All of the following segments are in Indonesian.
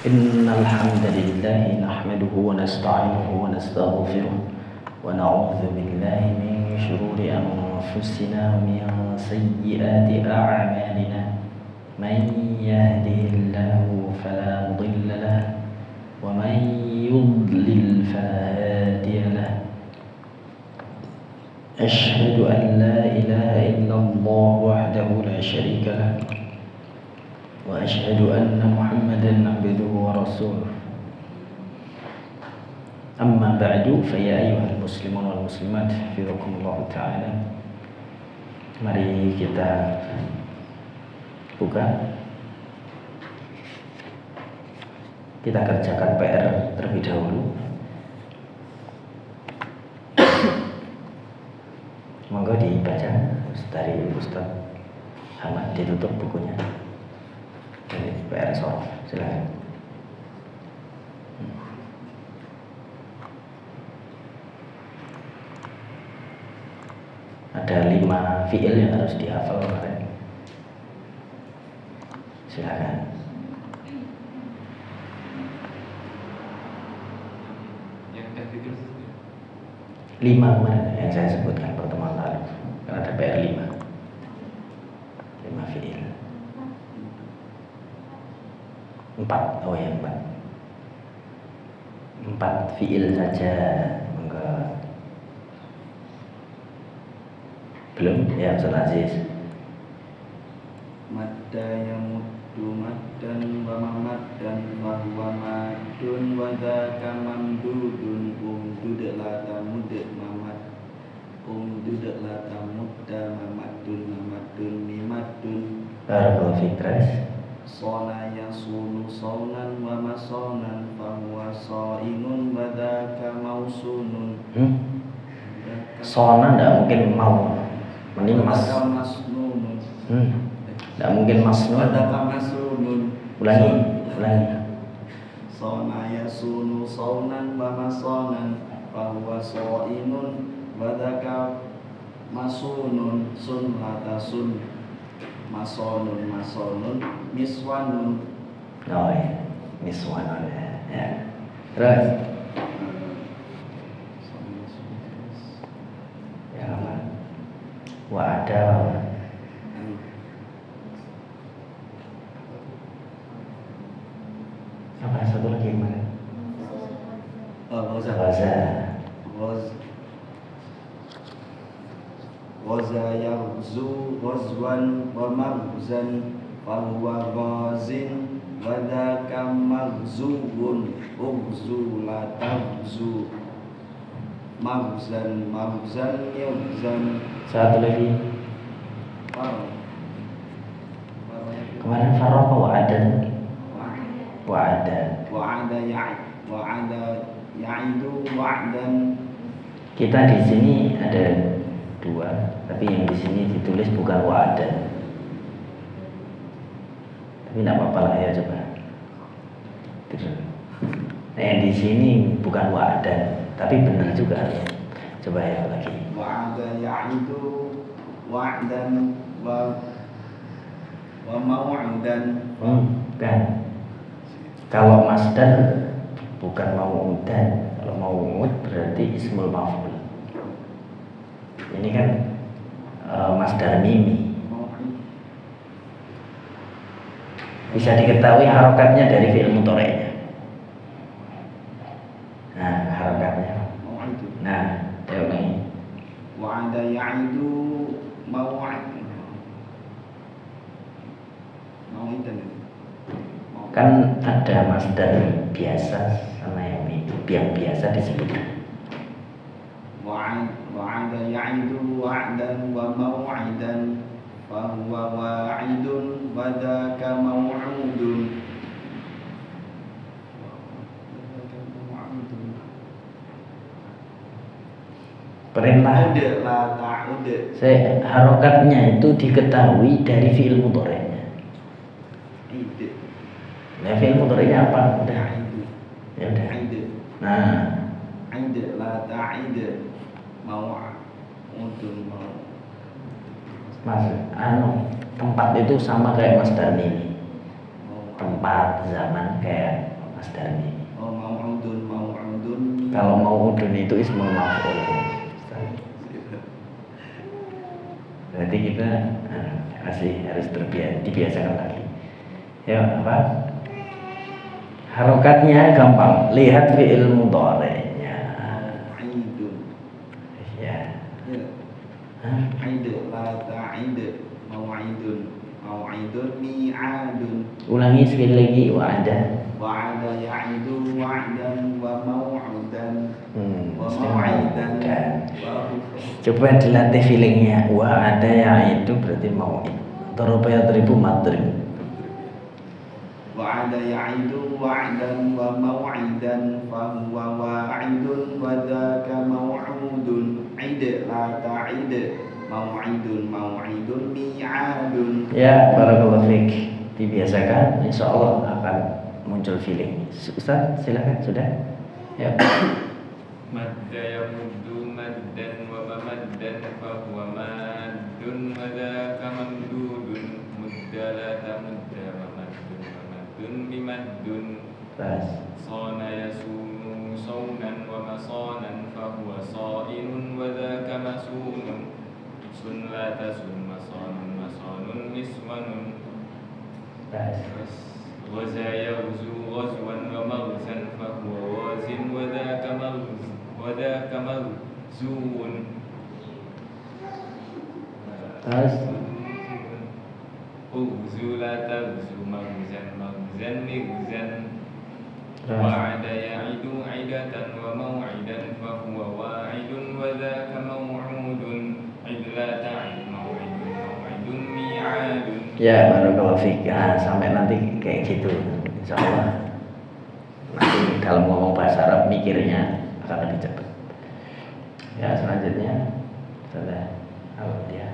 إن الحمد لله نحمده ونستعينه ونستغفره ونعوذ بالله من شرور أنفسنا ومن سيئات أعمالنا من يهده الله فلا مضل له ومن يضلل فلا هادي له أشهد أن لا إله إلا الله وحده لا شريك له وأشهد أن محمدا عبده ورسوله أما بعد فيا أيها المسلمون والمسلمات حفظكم الله تعالى. Mari kita buka, kita kerjakan PR terlebih dahulu. Monggo dibaca dari Ustaz Ahmad, ditutup bukunya. Ini PR sorof, silakan. Ada 5 fi'il yang harus dihafal kemarin. Silakan. Yang fikir 5 kemarin yang saya sebutkan pertemuan lalu. Karena ada PR 5 fi'il. 4, oh ya 4 fi'il saja. Enggak. Belum? Ya Ustaz Aziz. Madda yamuddu maddan wa mamaddan wa huwa maddun wa dzaka mamdudun umdud la tamud mamad umdud la tamudda mamaddun mamaddun mimaddun Barakallahu fiik. Sona yasunu sonan wa masonan fa huwa sa'imun wa dzaka mausunun. Sona enggak mungkin mau. Mending mas. Masnunun. Enggak mungkin masnun. Wa dzaka masunun. Ulangi. Sona yasunu sonan wa masonan fa huwa sa'imun wa dzaka masunun sun latasun masonun miswanun. Oh ya, miswanun ya. Terus ya apa? Ada apa satu lagi yang mana? Ghaza yaghzu ghazwan wa maghzan fa huwa ghazin wa dzaka maghzubun ughzu la taghzu maghzan yughzan. Satu lagi. Kemarin faroqa wa'ada ya'idu wa'dan. Kita di sini ada 2, tapi yang di sini ditulis bukan wa'ada. Tapi tidak apa-apa lah ya, coba. Nah, yang di sini bukan wa'ada, tapi benar juga ya. Coba ya lagi. Wa'ada ya'idu wa'dan wa mau'udan. Kan. Kalau masdar bukan mau'udan. Kalau mau'ud berarti ismul maf'ul. Ini kan masdar mimi. Bisa diketahui harokatnya dari fi'il mudhari'nya. Nah, harokatnya. Nah, ya ulangi. Wa'ada ya'idu mau'udan. Kan ada masdar biasa sama yang biasa disebut. Wa'ada ya'idu wa'dan wa mau'idan fa huwa wa'idun wa dzaka mau'udun. Perintah. Saya harokatnya itu diketahui dari fi'il mudhari'nya. Nah, fi'il mudhari'nya apa? Udah. Ya udah. Nah, la ta'id mau'udun Mas, tempat itu sama kayak Mas Dani. tempat, zaman kayak Mas Darmi. Oh, mau'udun. Kalau mau'udun itu ismul maf'ul. Berarti kita harus dibiasakan lagi. Ya, apa? Harokatnya gampang. Lihat fi'il mudhari'nya. Aidun. Ya. Ya. Aid la ta'id. Mau'idun mi'adun. Ulangi sekali lagi wa'ada. Wa'ada ya'idu wa'dan wa mau'udan. Wa Mau'idan. mau'idan. Coba dilatih feelingnya. Wa'ada ya'idu berarti mau'id. Daraba yadribu madrib. Wa'ada ya'idu wa'dan wa mau'idan fa huwa wa'idun wa dzaka mau'udun. Aid la ta'id. Mau'idun mi'adun. Ya, barakallahu fiik. Dibiasakan, insyaallah akan muncul feeling. Ustaz, silakan sudah. Ya. Madda yamuddu maddan wa mamaddan fa huwa maddun wa dzaka mamdudun. Mudda la tamudda wa maddun bimaddun. Sana yasunu saunan wa masanan fa huwa sainun wa dzaka masunun. Sun la tasun masanun miswanun. Ghaza yaghzu ghazwan wa maghzan fa huwa wazin wa dhaka maghzuun. Ughzu la taghzu maghzan mighzan. Wa'ada ya'idu 'idatan wa maw'idan fa huwa wa'idun wa dhaka maw'udun. Idla ta'id maw'idun mi'adun. Ya, barakallahu fiik. Sampai nanti kayak gitu. Insyaallah. Nanti dalam ngomong bahasa Arab mikirnya akan lebih cepat. Ya, selanjutnya sudah dia.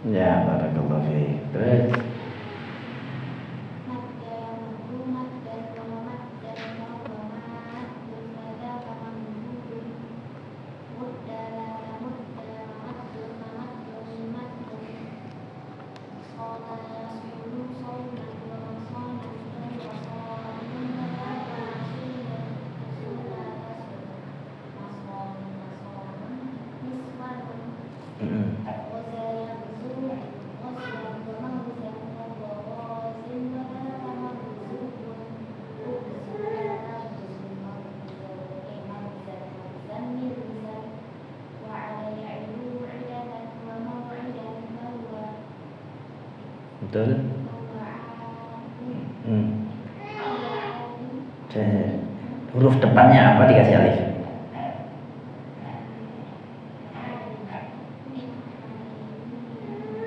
Ya, barakallahu fiik. Terus betul. Huruf depannya apa dikasih alif?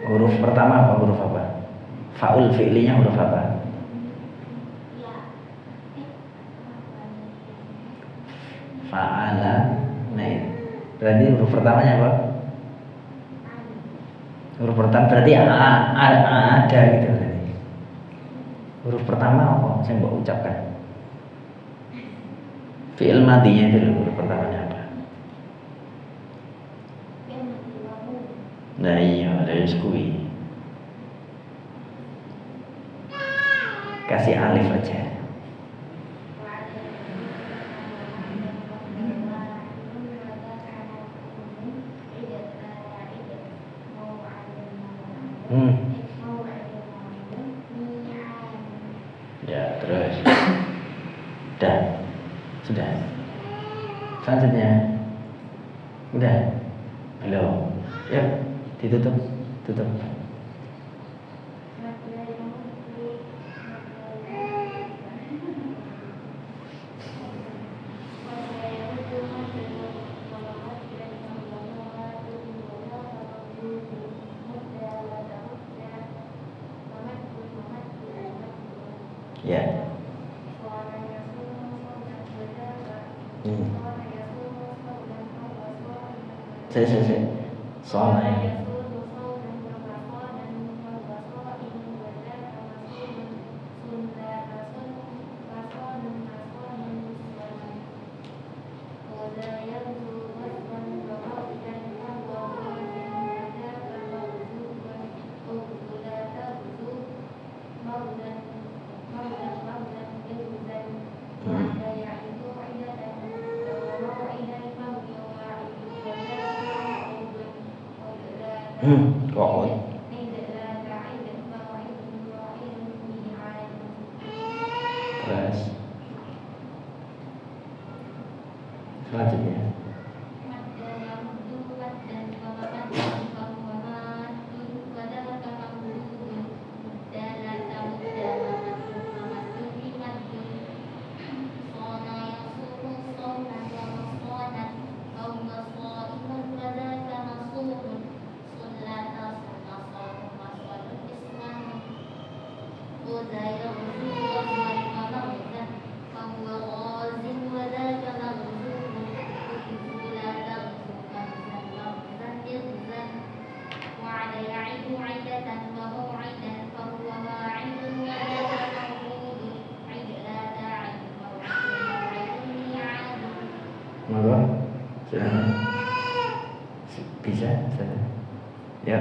Huruf pertama apa? Huruf apa? Faul fi'linya huruf apa? Fa'ala. Nah, berarti huruf pertamanya apa? Huruf pertama berarti ada gitu berarti. Huruf pertama apa? Saya mau ucapkan. Fi'il madinya itu huruf pertamanya apa? Nah iya, dari skui. Kasih alif aja. Ya, terus. Sudah. Selanjutnya. Udah. Halo. Ya, ditutup. Tutup. Ya. Saya. Soalnya. Kok terus selanjutnya monggo silakan bisa saya ya.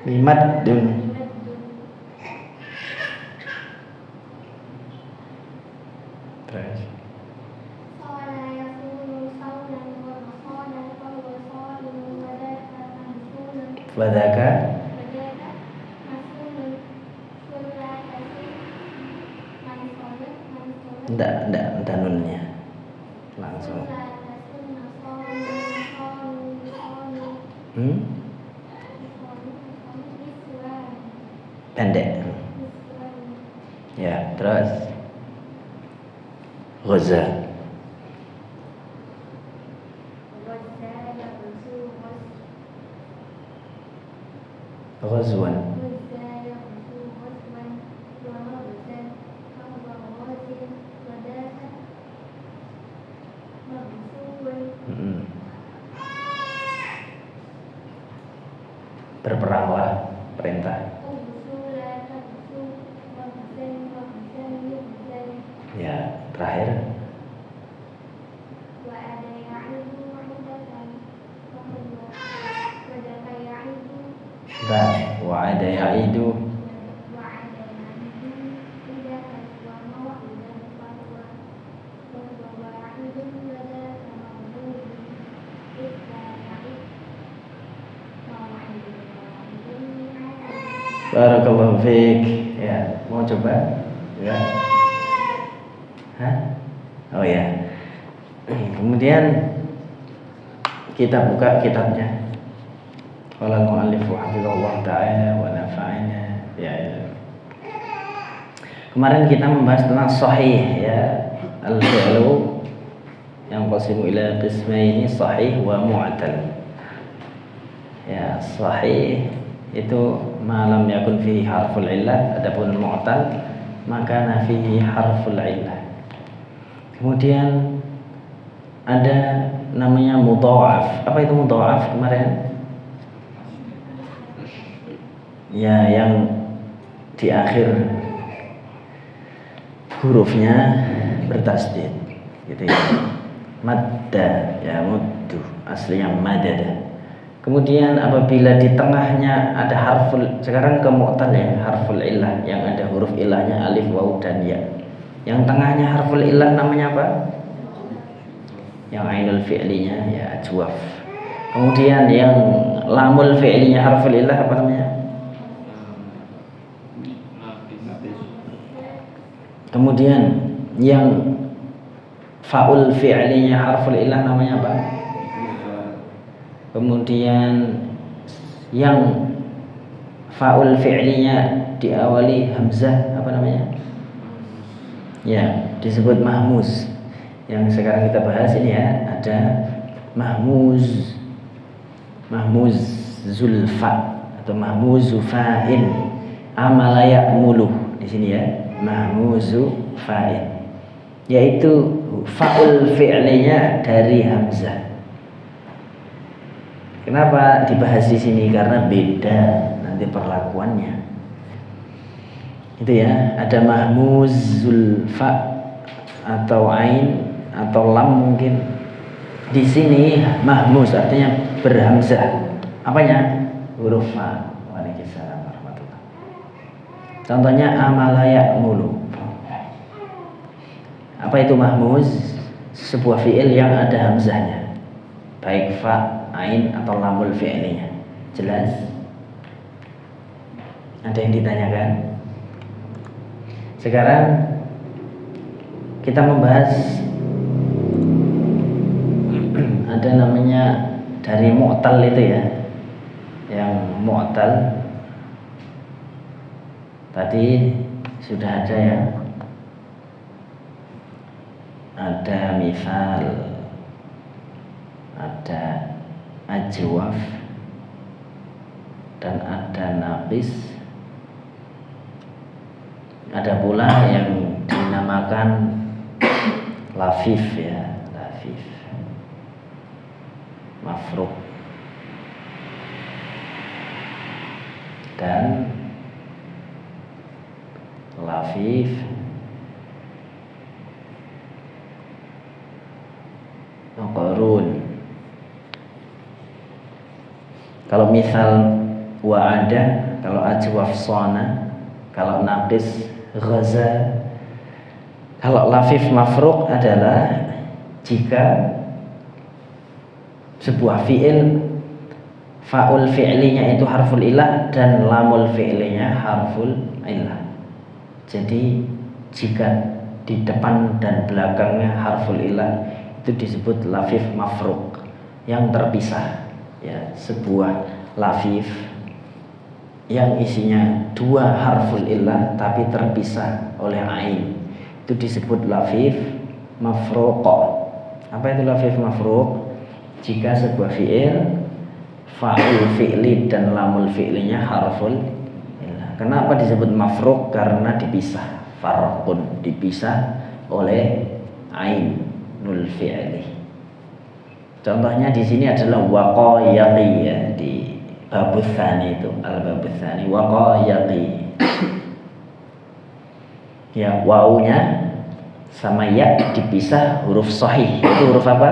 Limat dun terus wadaka enggak nunnya langsung pendek ya. Terus ghaza ghazwan berperanglah perintah ya. Terakhir wa'ada ya'idu barakallahu fiik ya. Mau coba ya? Hah? Oh ya. Kemudian kita buka kitabnya. Qala al-mu'allif hafizahullah ta'ala wa nafa'ana ya. Kemarin kita membahas tentang sahih ya, al-fi'lu yang qasimu ila qismaini sahih wa mu'tal. Ya, sahih itu malam yakun fihi harful illah, adapun mu'tal maka fihi harful illah. Kemudian ada namanya mudha'af. Apa itu mudha'af kemarin? Ya, yang di akhir hurufnya bertasdid gitu ya. Madda ya, muddu aslinya madada. Kemudian apabila di tengahnya ada harful, sekarang ke mu'tal ya, harful illah yang ada huruf ilahnya alif, waw dan ya. Yang tengahnya harful illah namanya apa? Yang ainul fi'linya ya ajwaf. Kemudian yang lamul fi'linya harful illah apa namanya? Kemudian yang faul fi'linya harful illah namanya apa? Kemudian yang faul fi'linya diawali hamzah apa namanya? Ya, disebut mahmuz. Yang sekarang kita bahas ini ya, ada mahmuz zulfa atau mahmuzu fa'il, amala ya'mulu di sini ya, mahmuzu fa'il, yaitu fa'ul fi'linya dari hamzah. Kenapa dibahas di sini? Karena beda nanti perlakuannya. Itu ya, ada mahmuzul fa atau ain atau lam mungkin. Di sini mahmuz artinya berhamzah. Apanya? Huruf fa. Waalaikumsalam warahmatullahi. Contohnya amala ya'mulu. Apa itu mahmuz? Sebuah fi'il yang ada hamzahnya, baik fa, ain atau lamul fi'linya. Jelas? Ada yang ditanyakan? Sekarang kita membahas ada namanya dari mu'tal itu ya. Yang mu'tal tadi sudah ada ya. Ada misal, ada ajwaf, dan ada naqis. Ada pula yang dinamakan lafif ya, lafif, mafruq, dan lafif maqrun. Kalau misal wa'ada, kalau ajwaf sona, kalau naqis ghaza. Kalau lafif mafruq adalah jika sebuah fi'il fa'ul fi'linya itu harful ilah dan lamul fi'linya harful ilah. Jadi jika di depan dan belakangnya harful ilah itu disebut lafif mafruq yang terpisah ya. Sebuah lafif yang isinya dua harful ilah tapi terpisah oleh ain itu disebut lafif mafruq. Apa itu lafif mafruq? Jika sebuah fi'il fa'ul fi'li dan lamul fi'linya harful ilah. Kenapa disebut mafruq? Karena dipisah, farqun, dipisah oleh ain nul fi'li. Contohnya di sini adalah waqayaqi ya, di babus tsani itu, al-babus tsani waqayaqi. Ya, wawunya sama ya dipisah huruf sahih. Itu huruf apa?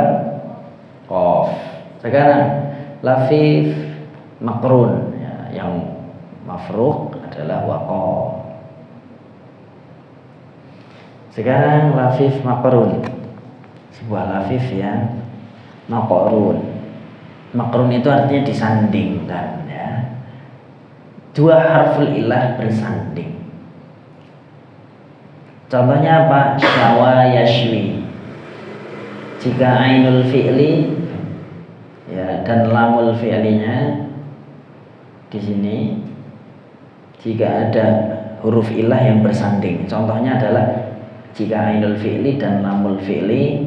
Qaf. Sekarang lafif maqrun ya, yang mafruq adalah waqa. Sekarang lafif maqrun, sebuah lafif yang maqrun. Maqrun itu artinya disandingkan ya. Dua harful ilah bersanding. Contohnya apa? Syawa yashwi. Jika ainul fi'li ya dan lamul fi'linya di sini, jika ada huruf ilah yang bersanding. Contohnya adalah jika ainul fi'li dan lamul fi'li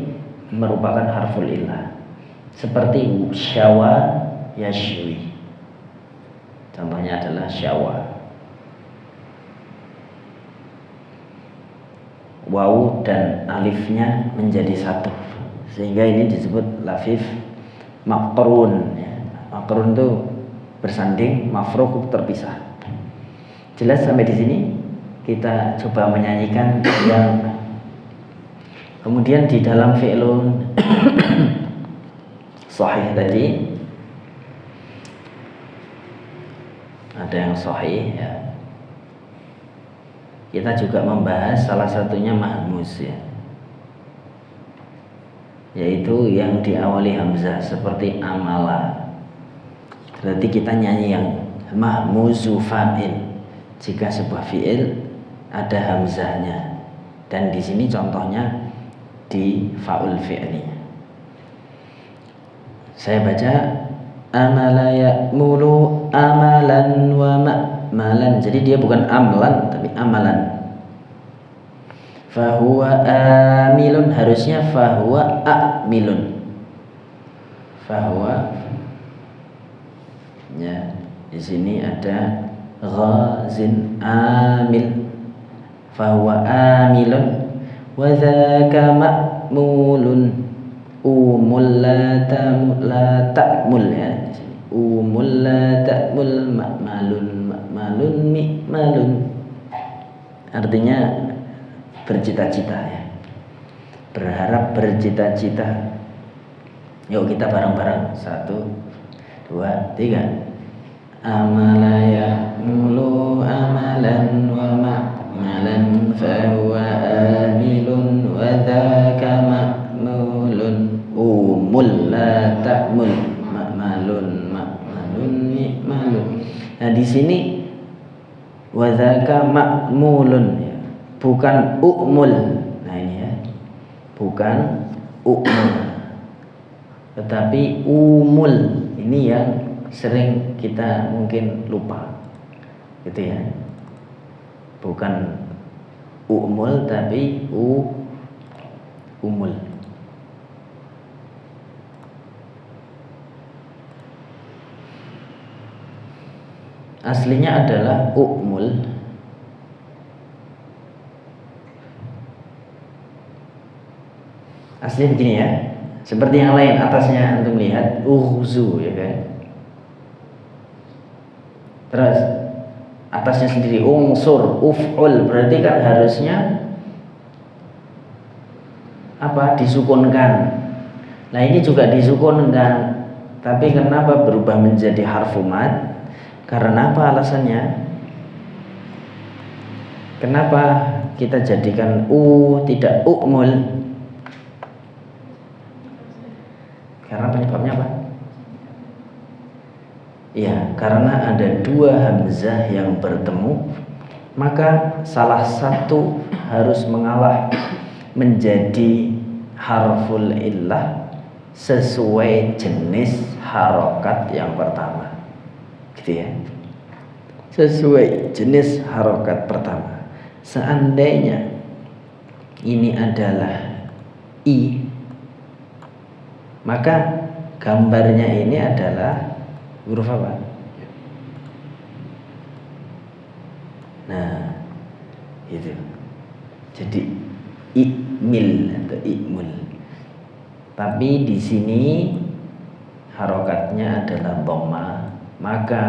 merupakan harful ilah. Seperti syawa yashwi. Contohnya adalah syawa. Wawu dan alifnya menjadi satu, sehingga ini disebut lafif maqrun ya. Maqrun itu bersanding, mafruq terpisah. Jelas sampai di sini? Kita coba menyanyikan yang kemudian di dalam fi'lun sahih tadi ada yang sahih ya. Kita juga membahas salah satunya mahmuz ya, yaitu yang diawali hamzah seperti amala. Berarti kita nyanyi yang mahmuzu fa'il jika sebuah fi'il ada hamzahnya, dan di sini contohnya di fa'ul fi'linya. Saya baca amala ya'mulu amalan wa ma'malan. Jadi dia bukan amlan tapi amalan. Fahuwa amilun, harusnya fahuwa amilun. Fahuwa, ya, di sini ada ghazin amil. Fahuwa amilun wa dzaka ma'mulun. Umul la ta'mul, ya, di sini. Umul la ta'mul ma'malun mi'malun. Artinya bercita-cita, ya. Berharap, bercita-cita. Yuk kita bareng-bareng. 1, 2, 3. Amala ya'mulu amalan wa ma'malan fahuwa amilun wa dzaka ma'mulun. Umul la ta'mul ma'malun mi'malun. Nah, di sini wa dzaka ma'mulun, ya. Bukan u'mul. Nah, ini, ya. Bukan u'mul, tetapi umul. Ini yang sering kita mungkin lupa, gitu ya. Bukan umul tapi umul. Aslinya adalah umul. Aslinya begini, ya. Seperti yang lain, atasnya antum lihat ughzu, ya kan. Terus atasnya sendiri unsur, uf'ul, berarti kan harusnya apa? Disukunkan. Nah, ini juga disukunkan. Tapi kenapa berubah menjadi harfu mad? Karena apa alasannya? Kenapa kita jadikan tidak u'mul? Karena penyebabnya apa? Ya, karena ada dua hamzah yang bertemu, maka salah satu harus mengalah menjadi harful illah sesuai jenis harokat yang pertama, gitu ya. Sesuai jenis harokat pertama. Seandainya ini adalah i, maka gambarnya ini adalah huruf apa? Nah, itu. Jadi i'mil atau i'mul. Tapi di sini harokatnya adalah dhamma, maka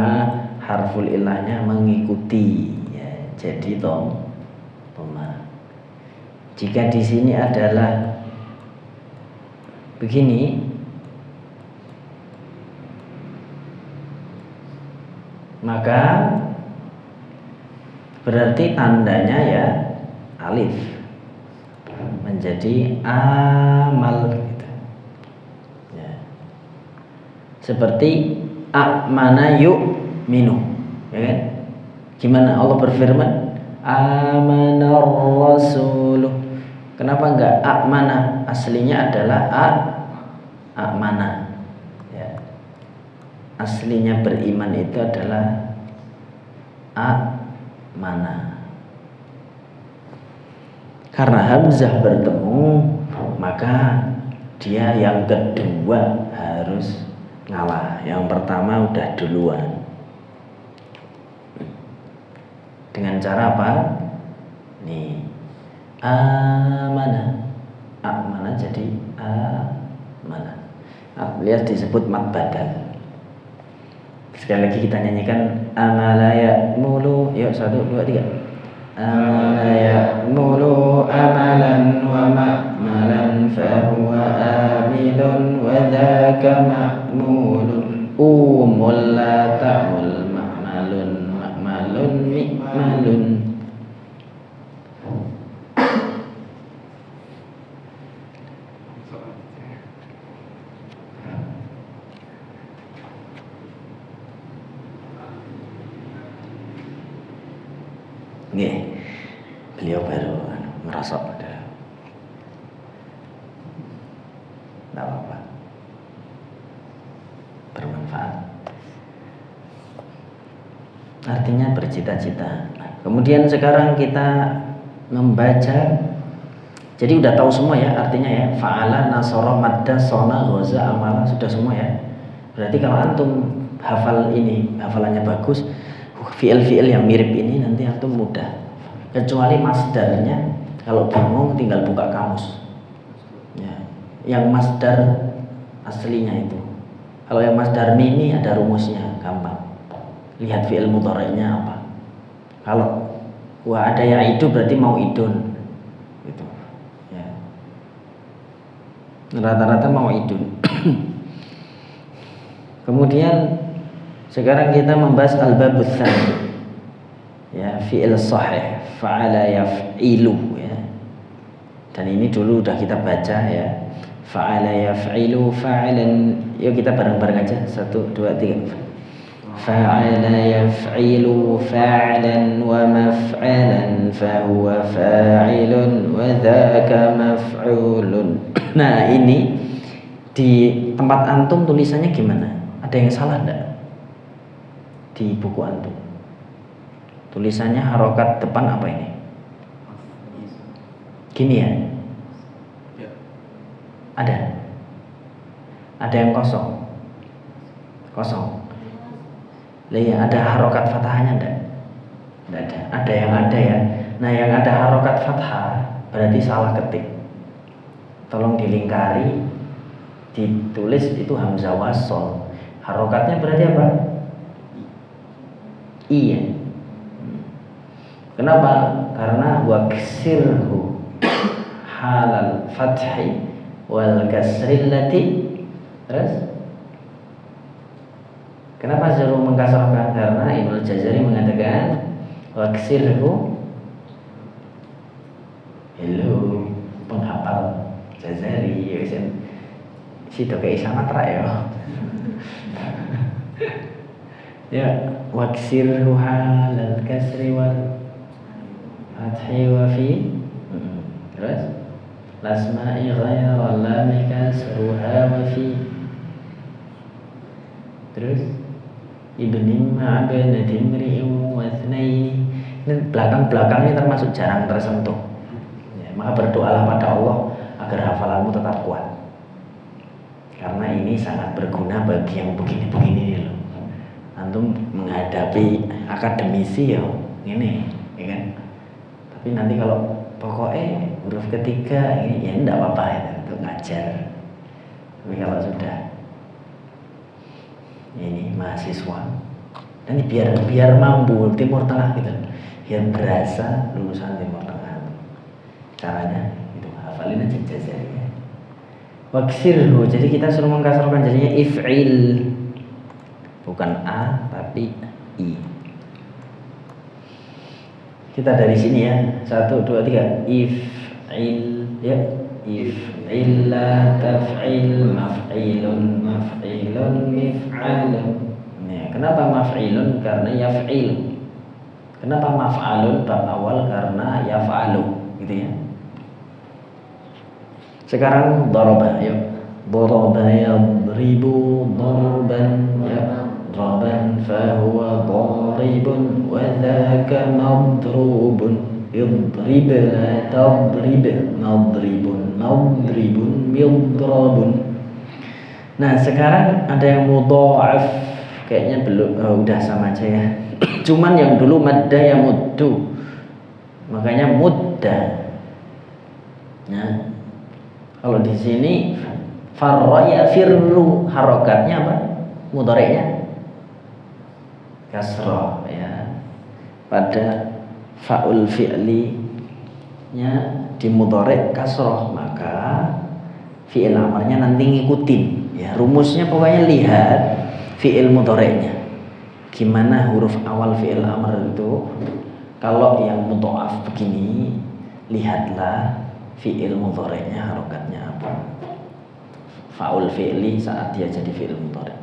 harful ilahnya mengikuti, ya, jadi dhamma. Jika di sini adalah begini, maka berarti tandanya ya alif menjadi amal, gitu. Ya. Seperti amana yu'minu, ya kan? Gimana Allah berfirman? Amanar rasuluh. Kenapa enggak amana? Aslinya adalah amana. Ya. Aslinya beriman itu adalah amana. Karena hamzah bertemu, maka dia yang kedua harus ngalah. Yang pertama udah duluan. Dengan cara apa? Nih, amana. Amana jadi amana. Lihat disebut mad badal. Sekali lagi kita nyanyikan amala ya'mulu. Yuk 1, 2, 3. Amala ya'mulu amalan wa ma'malan fahuwa amilun wa dzaka ma'mulun. Umul la ta'mul ma'malun mi'malun. Nggih, beliau baru merosot pada. Tidak apa-apa, bermanfaat. Artinya bercita-cita. Nah, kemudian sekarang kita membaca Jadi udah tahu semua ya artinya ya. Fa'ala, nasara, madda, sona, ghaza, amala sudah semua ya. Berarti kalau antum hafal ini, hafalannya bagus, fi'il-fi'il yang mirip ini nanti antum mudah. Kecuali masdarnya, kalau bingung tinggal buka kamus. Ya, yang masdar aslinya itu. Kalau yang masdar mini ada rumusnya, gampang. Lihat fi'il mudhari'nya apa. Kalau ada ya'idu berarti mau idun. Gitu. Ya. Rata-rata mau idun. Kemudian sekarang kita membahas al-babus tsani. Ya, fi'il shahih, fa'ala yaf'ilu ya. Dan ini dulu udah kita baca ya. Fa'ala yaf'ilu fa'ilan. Yuk kita bareng-bareng aja. 1 2 3. Fa'ala yaf'ilu fa'lan wa maf'alan fahuwa fa'ilun wa dzaka maf'ulun. Nah, ini di tempat antum tulisannya gimana? Ada yang salah enggak? Di buku antum. Tulisannya harokat depan apa ini? Gini ya? Ada? Ada yang kosong? Kosong? Lihat ada harokat fathahnya enggak? Enggak ada. Ada yang ada ya. Nah, yang ada harokat fathah berarti salah ketik. Tolong dilingkari, ditulis itu hamzah wasol. Harokatnya berarti apa? I ya. Kenapa? Karena waksirhu halal fathi wal kasril lati. Terus kenapa suruh mengkasrahkan? Karena Ibnu Jazari mengatakan waksirhu. Hello penghafal Jazari ya situ kayak sangat ya. Ya waksirhu halal kasri wal fathi wa fi. Terus lasma'i ghayra lam kasruha wa fi. Terus ibni ma'abana timri'u wa thnaini. Ini belakang-belakangnya termasuk jarang tersentuh ya, maka berdoalah pada Allah agar hafalanmu tetap kuat karena ini sangat berguna bagi yang begini-begini loh. Antum menghadapi akademisi ya ini ya kan, tapi nanti kalau pokoknya huruf ketiga ini ya enggak apa-apa ya untuk ngajar. Tapi kalau sudah ini mahasiswa dan biar mampu Timur Tengah gitu, biar berasa lulusan Timur Tengah. Caranya itu hafalin aja Jazari. Waksirhu, jadi kita suruh mengkasrahkan jadinya if'il, bukan a tapi i. Kita dari sini ya, 1 2 3 if'il ya. If'il la taf'il maf'ilun maf'ilun mif'alun. Nah, kenapa maf'ilun? Karena yaf'il. Kenapa maf'alun bab awal? Karena yaf'alu gitu ya. Sekarang daraba yuk. Daraba yadribu darban ya. Darban fahuwa daribun wa dhaka madrubun. Idrib la tadrib madribun madribun midrabun. Nah sekarang ada yang mudha'af, kayaknya belum, udah sama aja ya. Cuman yang dulu madda ya muddu, makanya mudda. Nah kalau di sini farra ya firru, harokatnya apa? Mudhari'nya kasrah ya. Pada fa'ul fi'linya di mudhari' kasrah, maka fi'il amarnya nanti ngikutin ya. Rumusnya pokoknya lihat fi'il mudhari'nya gimana huruf awal fi'il amr itu. Kalau yang mudha'af begini, lihatlah fi'il mudhari'nya harokatnya apa. Fa'ul fi'li saat dia jadi fi'il mudhari'.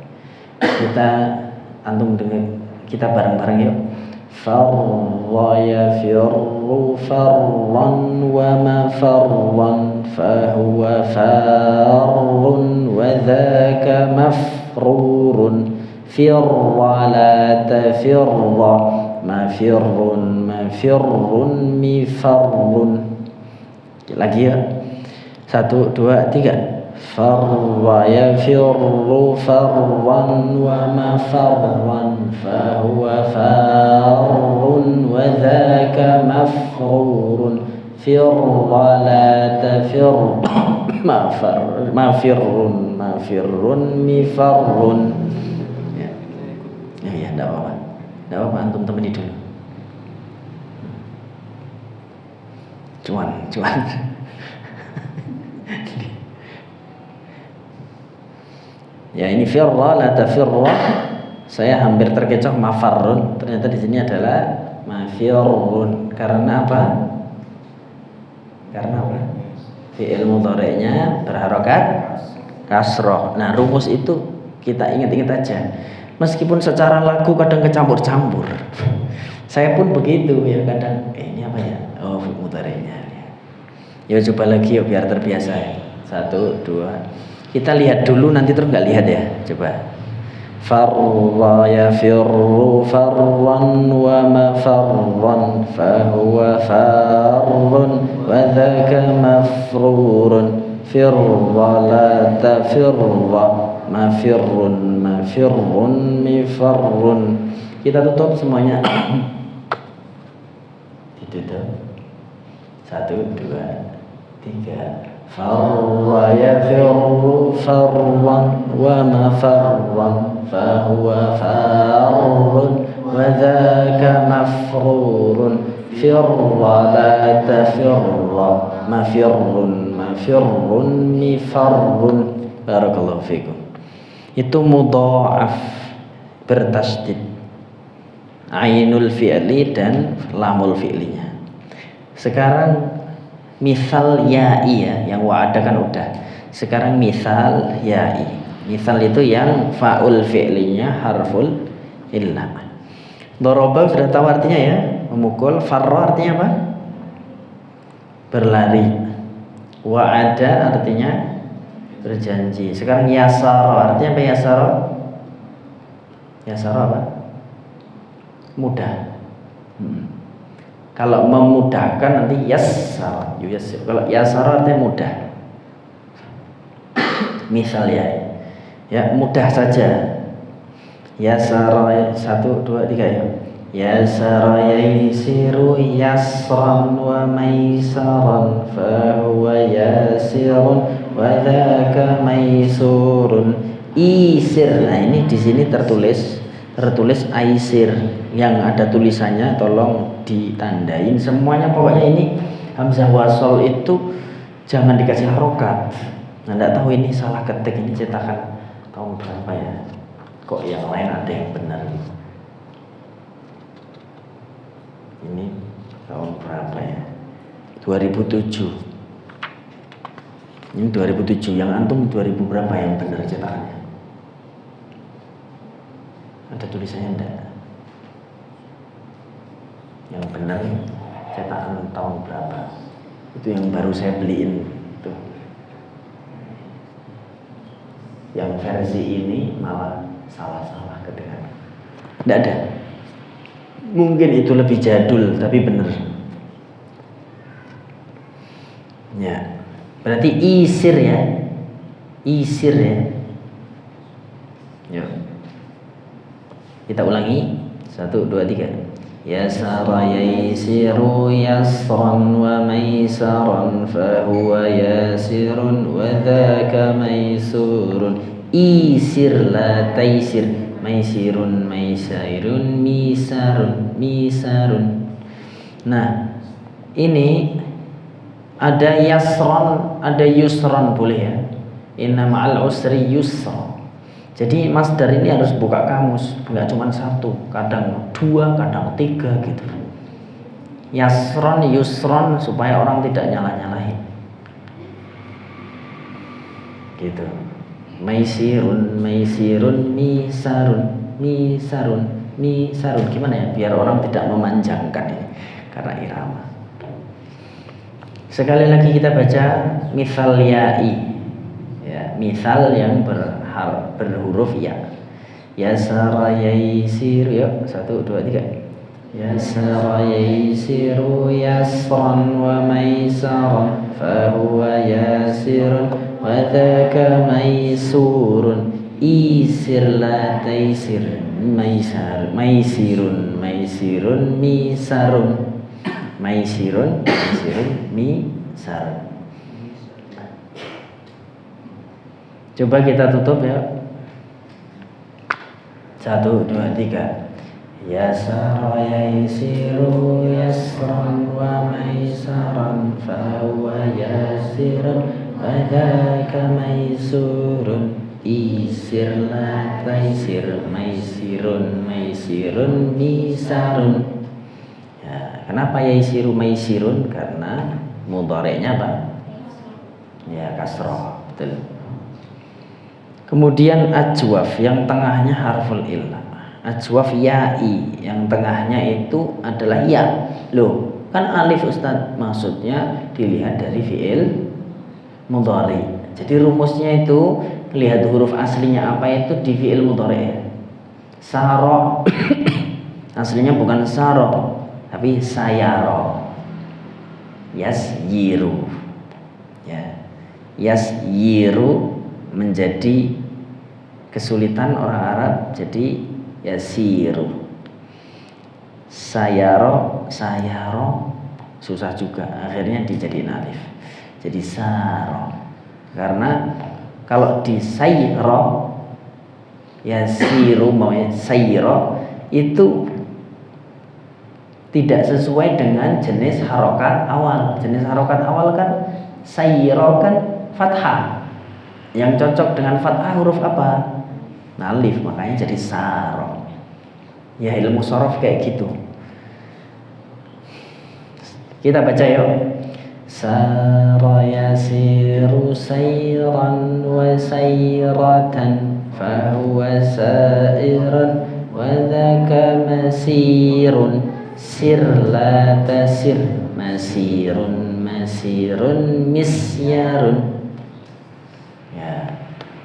Kita antum dengar, kita bareng-bareng yuk. Farra yafirru farran wa ma farran fahuwa farrun wa dhaka mafrurun. Firra la tafirra mafirrun mafirrun mifarrun. Lagi ya. 1, 2, 3. Farra yafirru farran wa ma farran fahuwa farrun wa dhaka mafrurun firra la tafir mafirrun mifarrun. Ya, enggak apa-apa, antum temani dulu. Cuan. Ya, ini firra la tafirra. Saya hampir terkecoh mafarrun. Ternyata di sini adalah mafirrun. Karena apa? Fi'il mudhari'nya berharokat kasroh. Nah, rumus itu kita ingat-ingat aja. Meskipun secara lagu kadang kecampur-campur. Saya pun begitu ya kadang. Ini apa ya? Oh, fi'il mudhari'nya. Ya coba lagi yuk biar terbiasa ya. 1, 2. Kita lihat dulu nanti terus nggak lihat ya. Coba. Farra yafirru farran wa ma farran fahuwa farrun wa dhaka mafrurun firra la tafirra mafirrun mifarrun. Kita tutup semuanya. Ditutup. 1, 2, 3. Farra yafirru farran wa ma farran fahuwa farrun wa dhaka mafrurun firra la tafirra mafirrun mifarrun. Barakallahu fikum. Itu mudha'af bertasydid ainul fi'li dan lamul fi'linya. Sekarang misal ya'i ya, yang wa'ada kan udah. Sekarang misal ya'i. Misal itu yang fa'ul fi'linya harful illah. Doroba sudah tahu artinya ya, memukul. Farra artinya apa? Berlari. Wa'ada artinya berjanji. Sekarang yasara artinya apa? Yasara apa? Mudah. Kalau memudahkan nanti yassar. Kalau yasara artinya mudah. Misal ya mudah saja. Yasara 1, 2, 3 ya. Yasara yasiru yasran wa maisaran fahuwa yasirun wa dhaka maisurun. Isir. Nah, ini di sini tertulis aisir. Yang ada tulisannya tolong ditandain semuanya. Pokoknya ini hamzah wasol itu jangan dikasih harokat. Nah, enggak tahu ini salah ketik, ini cetakan tahun berapa ya? Kok yang lain ada yang benar gitu. Ini tahun berapa ya? 2007. Ini 2007, yang antum 2000 berapa yang benar cetakannya? Ada tulisannya enggak? Yang benar cetakan tahun berapa? Itu yang baru saya beliin tuh. Yang versi ini malah salah kedengaran. Enggak ada. Mungkin itu lebih jadul tapi benar. Ya. Berarti isir ya. Isir ya. Ya. Kita ulangi. 1, 2, 3. Yasara yasiru yasran wa maisaran fahuwa yasirun wa dhaka maisurun. Isir la taisir. Maisirun maisairun misarun. Nah, ini ada yasran, ada yusran boleh ya. Inna ma'al usri yusra. Jadi masdar ini harus buka kamus, nggak cuma 1, kadang 2, kadang 3 gitu. Yasron, yusron supaya orang tidak nyalah-nyalahin. Gitu. Maisirun, misarun. Gimana ya? Biar orang tidak memanjangkan ini karena irama. Sekali lagi kita baca misal ya'i. Ya, misal yang berhuruf ya. Yasara yaisir. Yuk, 1, 2, 3. Yasara yaisiru yasran wa maisaran fahuwa yasirun wa dhaka maisurun isir la taisir maisirun misarun misarun. Coba kita tutup ya. 1, 2, 3. Yasara yaisiru yasran wa maisaran fahuwa yasirun wa dhaka maisurun isir la taisir maisirun misarun. Ya, kenapa yaisiru maisirun? Karena mudhari'nya apa? Ya, kasrah. Betul. Kemudian ajwaf yang tengahnya harful illah. Ajwaf ya'i yang tengahnya itu adalah ya. Loh, kan alif Ustaz, maksudnya dilihat dari fi'il mudhari. Jadi rumusnya itu lihat huruf aslinya apa itu di fi'il mudhari. Saro aslinya bukan saro tapi sayaro. Yasyiru. Ya. Yasyiru menjadi kesulitan orang Arab jadi yasiru. Sayaro susah juga, akhirnya dijadiin alif jadi saro. Karena kalau di sayro yasiru maunya sayro itu tidak sesuai dengan jenis harokat awal. Jenis harokat awal kan sayro kan fathah. Yang cocok dengan fathah huruf apa? Alif, makanya jadi saro. Ya, ilmu sorof kayak gitu. Kita baca yuk. Sara yasiru sayran wa sayratan fahuwa sairan wa dhaka masirun sir la tasir masirun misyarun. Ya,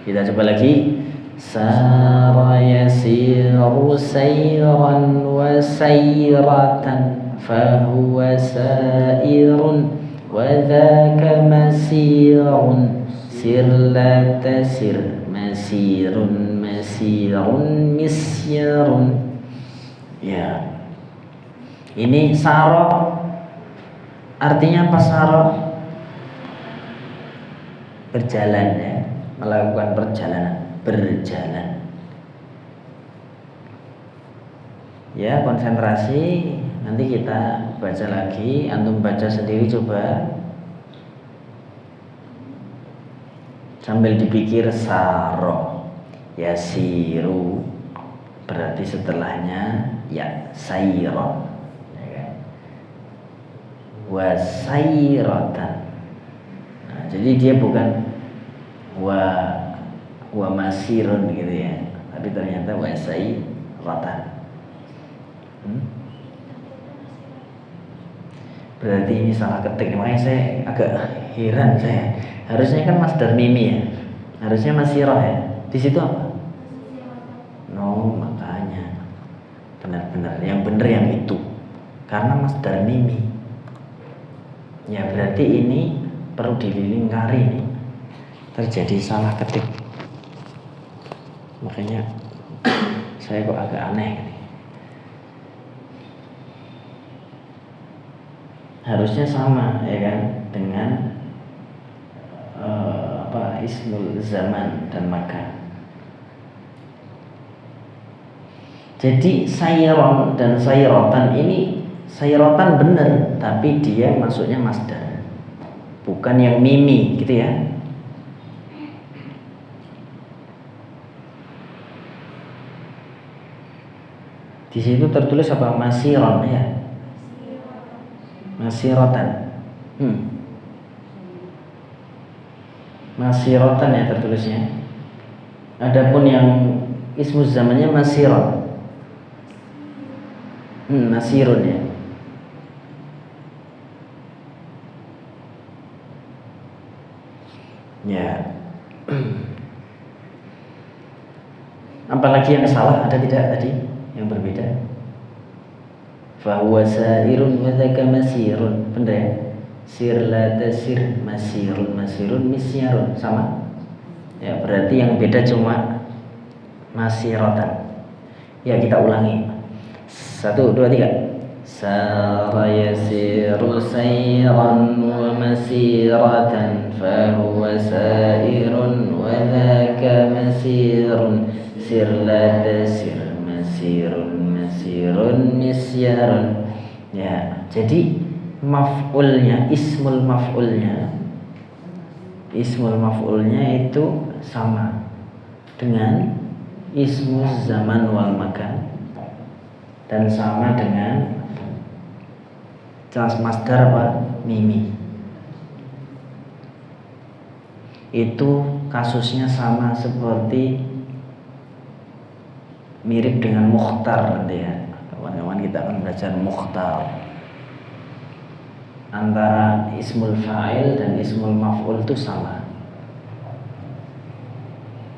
kita coba lagi. Sara yasiru sayran wa sayratan fahuwa sairun wa dhaka masirun sir la tasir masirun misyarun. Ya, ini saro artinya apa? Saro berjalan ya, melakukan perjalanan, berjalan. Ya, konsentrasi. Nanti kita baca lagi. Antum baca sendiri coba. Sambil dipikir. Saro yasiru berarti setelahnya ya sayron, ya kan? Wa sayratan. Nah, jadi dia bukan wa masirun gitu ya, tapi ternyata wa sayratan. Berarti ini salah ketik, makanya saya agak heran. Saya harusnya kan masdar mimi ya, harusnya masirah ya. Di situ apa? No, makanya benar-benar yang benar yang itu, karena masdar mimi. Ya berarti ini perlu dilingkari nih, terjadi salah ketik. Makanya saya kok agak aneh nih. Harusnya sama ya kan dengan ismul zaman dan makan. Jadi sayron dan sayrotan ini, sayrotan benar tapi dia masuknya masdar, bukan yang mimi gitu ya. Di situ tertulis apa? Masiron ya. Masirotan. Masirotan ya tertulisnya. Adapun yang ismu zamannya masiron. Masirun ya. Ya. Apalagi yang salah ada tidak tadi yang berbeda? fahuwa sairun wa dzaka masirun. Benar ya? Sir la tasir, masirun misyarun, sama. Ya, berarti yang beda cuma masiratan. Ya, kita ulangi. 1 2 3. Sara yasiru sayran wa masiratan fahuwa sairun wa dzaka masirun. Sir la tasir, masirun misyarun. Ya, jadi maf'ulnya, ismul maf'ulnya itu sama dengan ismu zaman wal makan dan sama dengan jelas masdar apa? Mimi. Itu kasusnya sama seperti mirip dengan mukhtar nanti ya. Kawan-kawan kita akan belajar mukhtar. Antara ismul fa'il dan ismul maf'ul itu sama.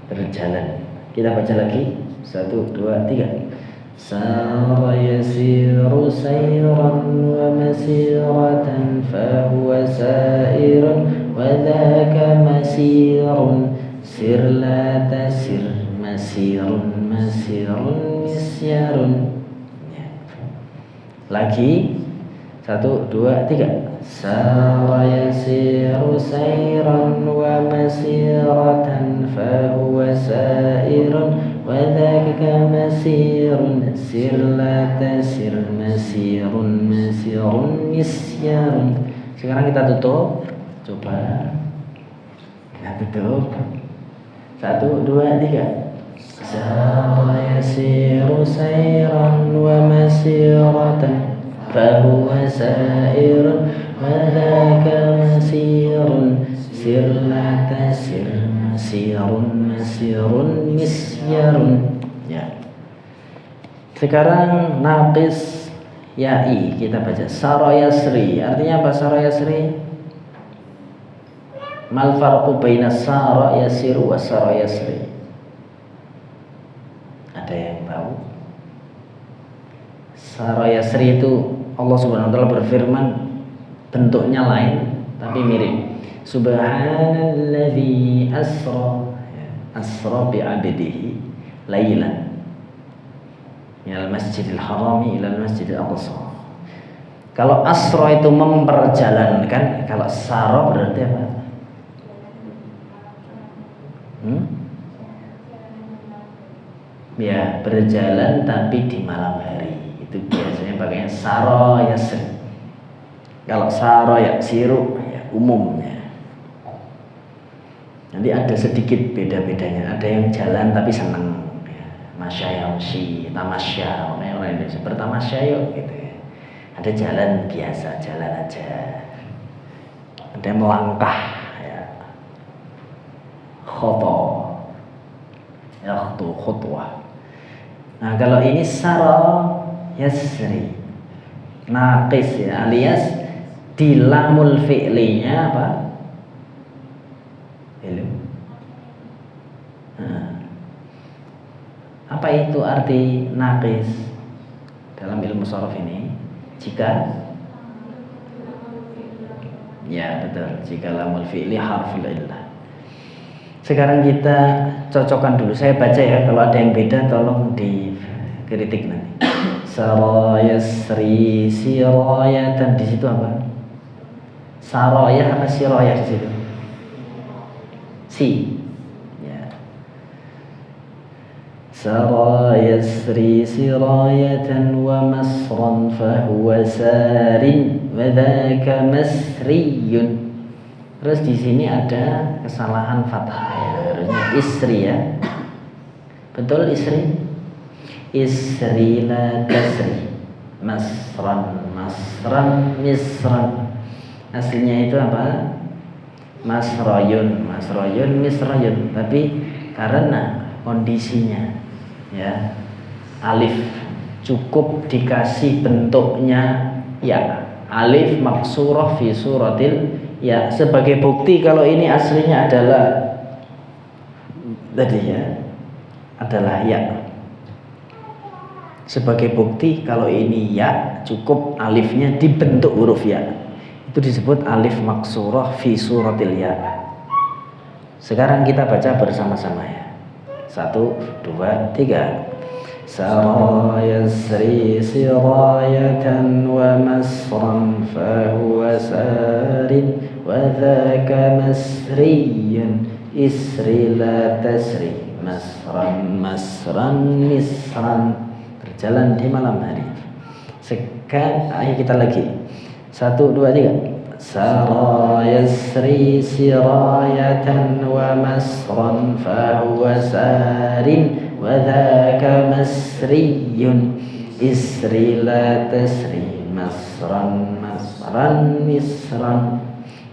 Berjalan. Kita baca lagi. 1 2 3. Sara yasiru sayran wa masiratan fahuwa sairun wa dzaka masirun. Sir la tasir, masirun misyarun. Ya. Lagi 1 2 3. Sara yasiru sayran wa masiratan fahuwa sairun wa dzaka masirun. Sir la tasir, masirun misyarun. Sekarang kita tutup. Coba kita tutup. 1 2 3. Sara yasiru sayran wa masiratan fahuwa sairun wa dzaka masirun. Sir la tasir, masirun misyarun. Ya. Sekarang naqis ya'i kita baca. Sara yasri. Artinya apa sara yasri? Mal farqu baina sara yasiru wa sara yasri? Ada yang tahu? Sara yasri itu Allah Subhanahu wa taala berfirman, bentuknya lain tapi mirip. Subhanalladzi asra bi 'abdihi lailan minal masjidil harami ilal masjidil aqsa. Kalau asra itu memperjalankan, kalau sara berarti apa? Ya, berjalan tapi di malam hari. Itu biasanya pakainya sara yasri. Kalau sara yasiru ya umumnya. Nanti ada sedikit beda-bedanya. Ada yang jalan tapi senang, ya. Masya yamshi, tamasya, makanya orang Indonesia bertamasya yuk gitu ya. Ada jalan biasa, jalan aja. Ada yang melangkah, ya. Khutwah. Nah, kalau ini sara yasri, naqis ya, alias di lamul fi'linya apa? Apa itu arti naqis dalam ilmu sharaf ini? Jika ya betul, jika lamul fi'li harful illah. Sekarang kita cocokkan dulu. Saya baca ya, kalau ada yang beda tolong dikritik nanti. Sara yasri sirayatan, di situ apa? Saraya apa sirayah di situ? Si. Sara yasri sirayatan wa masran fahuwa sarin wa dzaka masriyun. Terus di sini ada kesalahan fathah ya, harusnya isri ya. Betul isri? Isri la tasri. Masran misran. Aslinya itu apa? Masrayun misrayun. Tapi karena kondisinya ya, alif cukup dikasih bentuknya ya, alif maksurah fi suratil ya, sebagai bukti kalau ini aslinya adalah tadi ya, adalah ya. Sebagai bukti kalau ini ya, cukup alifnya dibentuk huruf ya. Itu disebut alif maksurah fi suratil ya. Sekarang kita baca bersama-sama ya. 1, 2, 3. Sara yasri sirayatan wa masran fahuwa sarin wa dhaka masriyan isri la tasri masran misran, berjalan di malam hari. Sekarang ayo kita lagi. 1, 2, 3. Sara yasri sirayatan wa masran fahuwa sarin wa dhaka masriyun isri la tasri masran misran.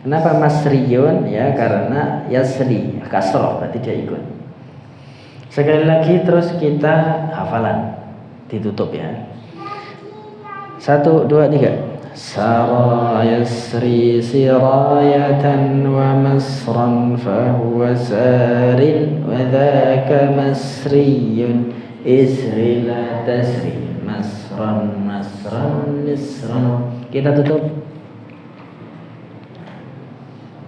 Kenapa masriyun? Ya karena yasri kasrah, berarti dia ikut. Sekali lagi terus kita hafalan, ditutup ya. 1, 2, 3. Sara yasri sirayatan wa masran fahuwa sarin wa dhaka masriyun isri la tasri masran misran. Kita tutup.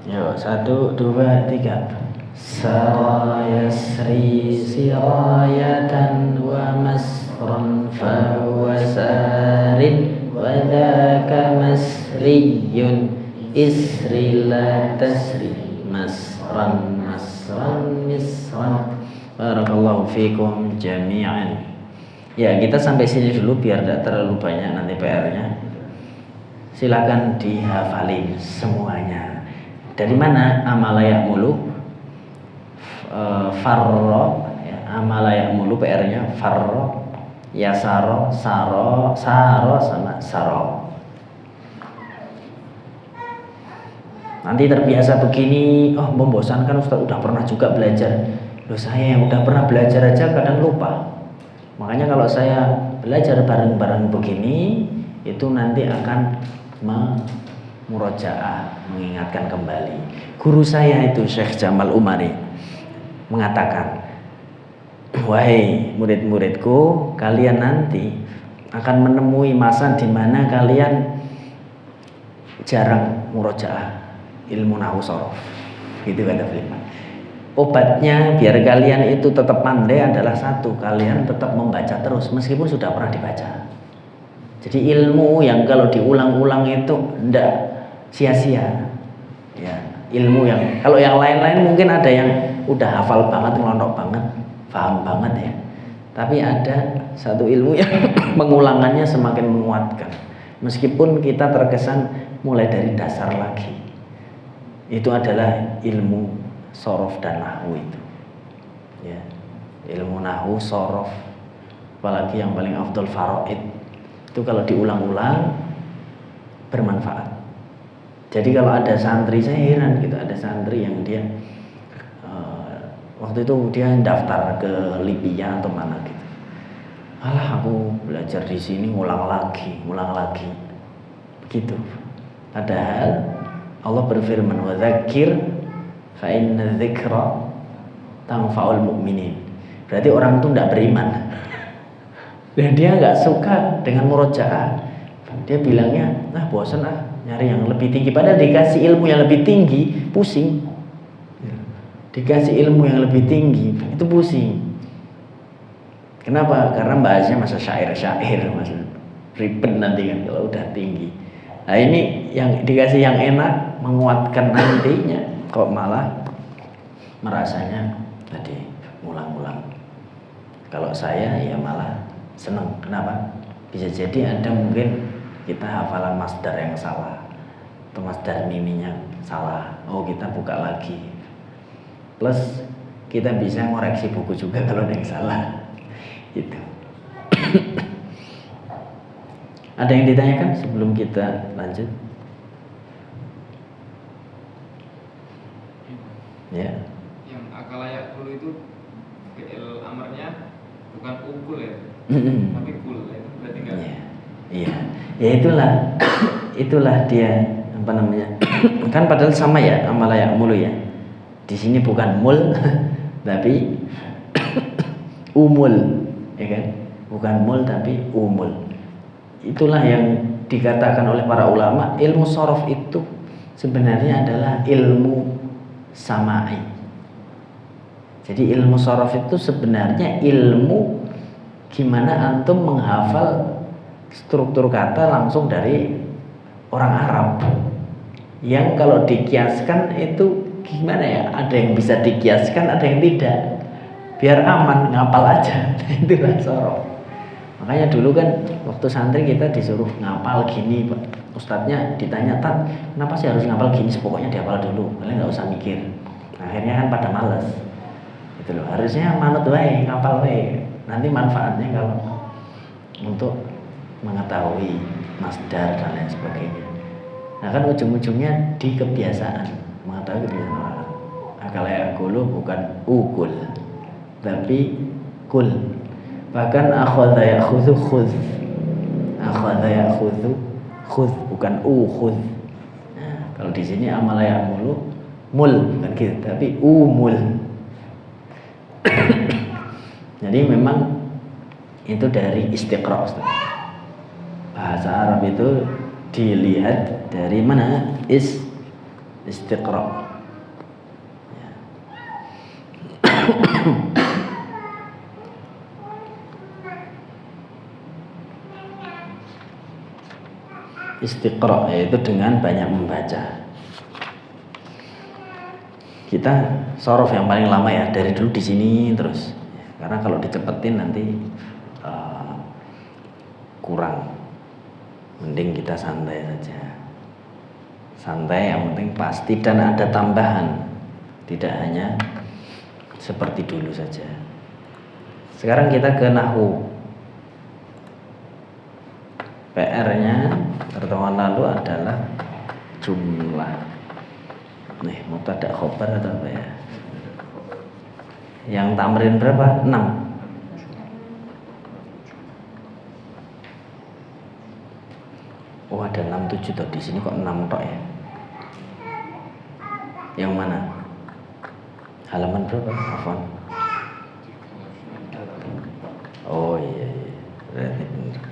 Yo, 1, 2, 3. Sara yasri sirayatan wa masran fahuwa sarin wa dhaka masriyun isri la tasri masran misran. Barakallahu fikum jami'an. Ya, kita sampai sini dulu biar tidak terlalu banyak nanti PR-nya. Silakan dihafalin semuanya. Dari mana? Amalayak mulu farro ya, amalayak mulu PR-nya farro, yasaro, saro sama saro. Nanti terbiasa begini, oh membosankan Ustaz, udah pernah juga belajar. Loh saya yang udah pernah belajar aja kadang lupa. Makanya kalau saya belajar bareng-bareng begini, itu nanti akan murojaah, mengingatkan kembali. Guru saya itu Syekh Jamal Umari mengatakan, wahai murid-muridku, kalian nanti akan menemui masa di mana kalian jarang murojaah ilmu nahwu shorof. Gitu kata beliau. Obatnya biar kalian itu tetap pandai adalah satu, kalian tetap membaca terus meskipun sudah pernah dibaca. Jadi ilmu yang kalau diulang-ulang itu ndak sia-sia. Ya, ilmu yang kalau yang lain-lain mungkin ada yang udah hafal banget, ngelontok banget, paham banget ya. Tapi ada satu ilmu yang pengulangannya semakin menguatkan. Meskipun kita terkesan mulai dari dasar lagi. Itu adalah ilmu shorof dan nahwu itu. Ya, ilmu nahwu, shorof, apalagi yang paling afdal faraid. Itu kalau diulang-ulang bermanfaat. Jadi kalau ada santri, saya heran gitu, ada santri yang dia waktu itu dia daftar ke Libya atau mana gitu. Alah aku belajar di sini ngulang lagi. Begitu. Padahal Allah berfirman, wa dzakir fa inna dzikra tanfa'ul mu'minin. Berarti orang itu tidak beriman. Dan dia nggak suka dengan murojaah. Dia bilangnya, nah bosan nyari yang lebih tinggi. Padahal dikasih ilmu yang lebih tinggi, pusing. Dikasih ilmu yang lebih tinggi, itu pusing. Kenapa? Karena bahasnya masa syair, masa ribet nanti kan kalau udah tinggi. Nah ini yang dikasih yang enak, menguatkan nantinya, kok malah merasanya tadi ngulang-ngulang. Kalau saya ya malah seneng. Kenapa? Bisa jadi ada mungkin kita hafalan masdar yang salah atau masdar miminya salah. Oh kita buka lagi. Plus kita bisa ngoreksi buku juga kalau ada yang salah. Gitu. Ada yang ditanyakan sebelum kita lanjut? Ya. Yang akalayak kul itu fi'il amarnya bukan ukul ya, tapi kul itu berarti enggak? Iya. Ya itulah dia apa namanya? Kan padahal sama ya amalayak mulu ya. Di sini bukan mul tapi umul, ya kan? bukan mul tapi umul. Itulah yang dikatakan oleh para ulama, ilmu sorof itu sebenarnya adalah ilmu samai. Jadi ilmu sorof itu sebenarnya ilmu gimana antum menghafal struktur kata langsung dari orang Arab. Yang kalau dikiaskan itu gimana ya? Ada yang bisa dikiaskan, ada yang tidak. Biar aman, ngapal aja. Itulah sorof. Makanya dulu kan waktu santri kita disuruh ngapal gini, Pak. Ustadznya ditanya, "Tat, kenapa sih harus ngapal gini? Pokoknya dihafal dulu, kalian nggak usah mikir." Akhirnya kan pada males. Gitu loh. Harusnya manut wae, ngapal wae. Nanti manfaatnya kalau untuk mengetahui masdar dan lain sebagainya. Nah kan ujung-ujungnya di kebiasaan, mengetahui kebiasaan orang. Akalnya akulu bukan ukul, tapi kul. Bahkan akhadha ya'khudhu khudh. Akhadha ya'khudhu khudh, bukan khudh. Nah, kalau di sini amala ya'mulu mul, bukan gitu, tapi umul. Jadi memang itu dari istiqra', Ustaz. Bahasa Arab itu dilihat dari mana? Istiqra'. Ya. Istiqra' yaitu dengan banyak membaca. Kita sorof yang paling lama ya, dari dulu di sini terus. Karena kalau dicepetin nanti kurang. Mending kita santai saja. Santai, yang penting pasti dan ada tambahan. Tidak hanya seperti dulu saja. Sekarang kita ke nahwu. PR-nya pertemuan lalu adalah jumlah. Nih, mubtada khobar atau apa ya? Yang tamrin berapa? 6. Oh, ada 6 7 tuh di sini kok 6 tok ya? Yang mana? Halaman berapa? Afwan. Oh iya, berarti benar.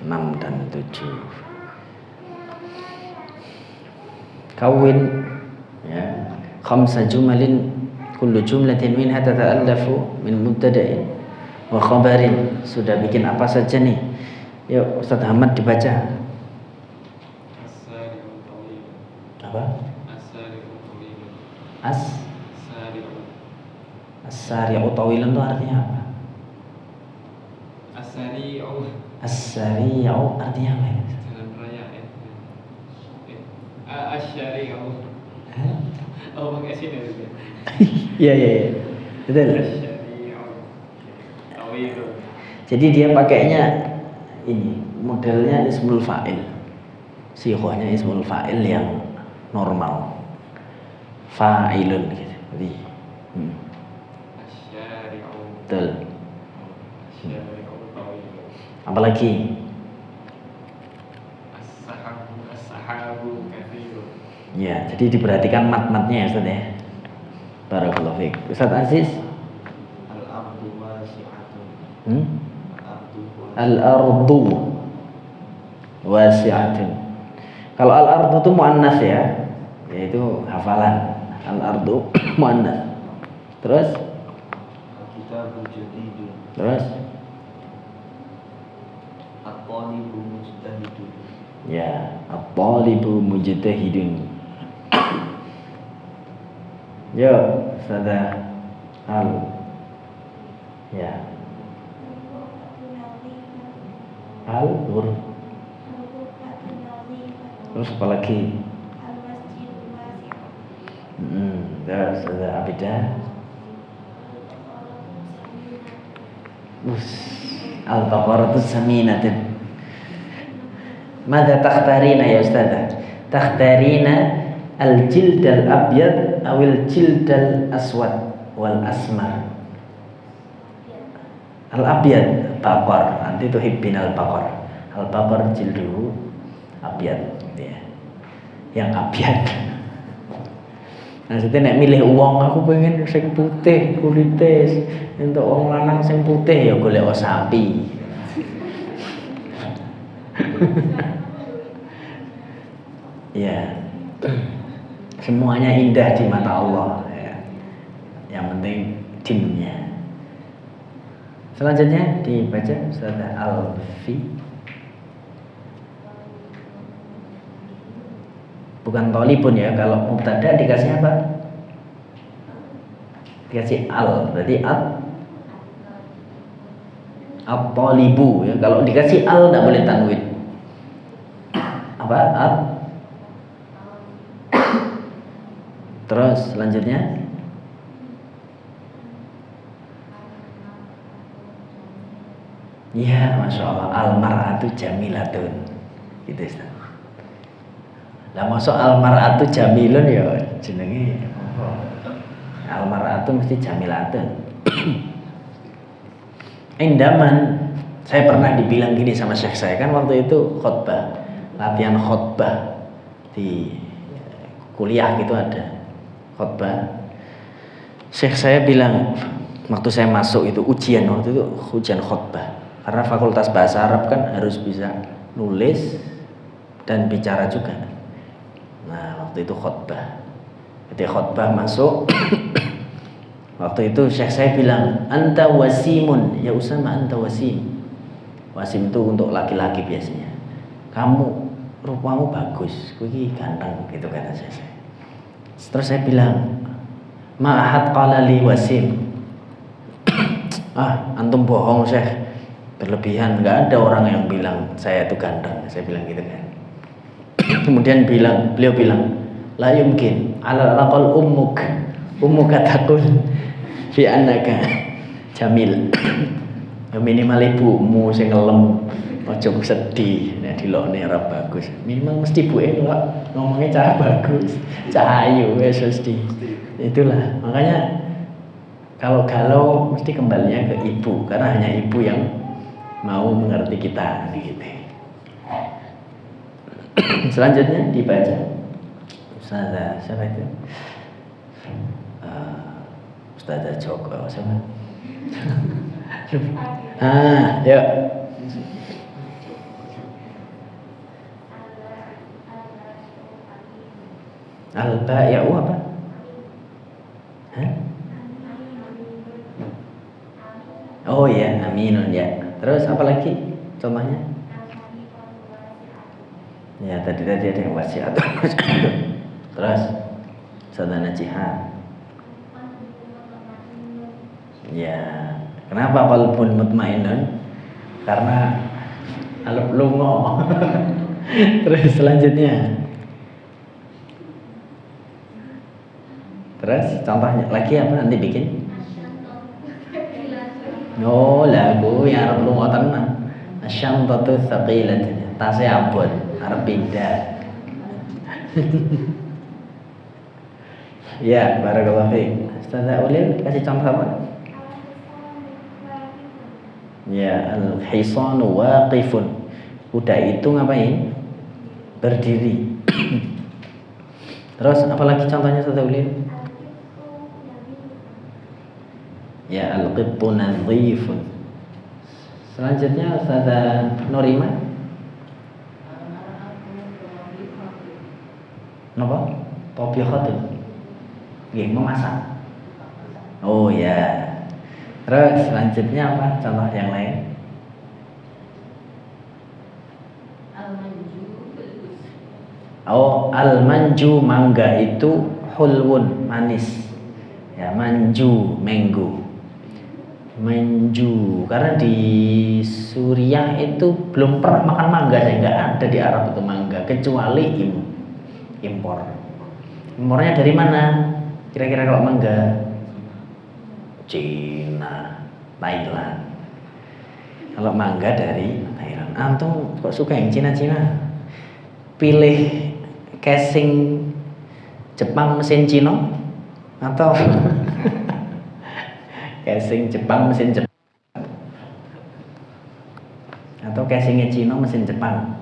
6 dan 7. Kawin ya, khamsa jumalin kullu jumlatin minha tata'allafu min mubtada'in wa khabarin. Sudah bikin apa saja nih? Yuk Ustaz Ahmad dibaca. Apa? As-sari'u tawilan itu artinya apa? As-sari'u artinya apa ya? Jalan raya ya. Asyari'u. Oh, pakai sini ya. Iya. Betul. Asyari'u. Tawilu. Jadi dia pakainya ini, modelnya ismul fa'il. Sighahnya ismul fa'il yang normal. Fa'ilun gitu. Jadi Asyari'u. betul. Asyari'u tawilu. Apalagi As-sahabu katsirun. ya, jadi diperhatikan mat-matnya ya Ustaz ya. Barakallahu fiik. Ustaz Aziz, Al-ardu wasi'atun. Al-ardu wasi'atun. Kalau al-ardu itu muannas ya, yaitu hafalan. Al-ardu muannas. Terus Kitabun jadidun. terus At-talibu mujtahidun. ya, at-talibu mujtahidun. Yo, Ustazah Al. Ya. Al-ghur. Terus apa lagi? Terus Ustazah Abidah. Al-baqaratu saminatun. Mada takhtarina ya Ustazah? Takhtarina al-jild al-abyad awil jild al-aswad wal asmar. Al-abyad baqar, nanti itu hibbin al-baqar. Al-baqar jilduhu abyad ya. Yang abyad. Maksudnya nek milih uang aku pengen sing putih kulite, untuk wong lanang sing putih ya golek sapi. Ya, semuanya indah di mata Allah. Ya. Yang penting dinnya. Selanjutnya dibaca Ustaz Alfi. Bukan tolibun ya, kalau mubtada dikasih apa? Dikasih al, berarti at-talibu ya. Kalau dikasih al tidak boleh tanwin. Apa? Terus selanjutnya ya, Masya Allah, al-mar'atu jamilatun gitu Ustaz. Lah masuk al-mar'atu jamilun ya jenenge al-mar'atu mesti jamilatun. Indaman saya pernah dibilang gini sama syekh saya, kan waktu itu khutbah, latihan khutbah di kuliah gitu ada khutbah. Syekh saya bilang waktu saya masuk itu ujian, waktu itu ujian khutbah, karena fakultas bahasa Arab kan harus bisa nulis dan bicara juga. Nah waktu itu khutbah, ketika khutbah masuk waktu itu syekh saya bilang anta wasimun ya Usama, anta wasim. Wasim itu untuk laki-laki biasanya. Kamu rupamu bagus, kuwi ganteng gitu kata saya. Terus saya bilang ma'ahad qala li wasim. Antum bohong syekh, berlebihan, nggak ada orang yang bilang saya itu ganteng, saya bilang gitu kan. Kemudian beliau bilang la yumkin ala laqal ummuka taqul fi annaka jamil. Ya minimal ibumu sing ngelem aja sedih nek dilokne ora bagus. Minimal mesti ibuke kok ngomongnya cah bagus, cah ayu wis mesti. Itulah makanya kalau galau mesti kembalinya ke ibu, karena hanya ibu yang mau mengerti kita gitu. Selanjutnya dibaca Ustazah siapa itu? Ustazah Joko siapa? Yuk. Al-ba'u apa? Oh ya, aminun ya. Terus apa lagi contohnya? Ya tadi ada yang wasiat. Terus sadana jihad. Ya, kenapa qalbun mutmainnun? Karena alep lungo. Terus selanjutnya. Terus contohnya lagi apa nanti bikin? Oh lagu yang arep lungo tenan. Asyantatu tsaqilatun. Tase abot, arep pindah. Ya, barakallahu fiik. Ustazah Ulil kasih contoh apa? Ya, al-hisanu waqifun. Kuda itu ngapain? Berdiri. Terus apa lagi contohnya Ustazah Ulil? Ya, al-qittu nadhifun. Selanjutnya Ustazah Nurima. Napa? Tobikhatun. Nggih, memasak. Oh ya. Terus selanjutnya apa? Contoh yang lain. Oh, al-manju mangga itu hulwun manis. Ya, manju mango. Manju karena di Suriah itu belum pernah makan mangga, saya nggak ada di Arab itu mangga kecuali impor. Impornya dari mana? Kira-kira kalau mangga? Cina, Thailand. Kalau mangga dari Thailand. Antum kok suka yang Cina-Cina? Pilih casing Jepang mesin Cina atau casing Jepang mesin Jepang atau casingnya Cina mesin Jepang?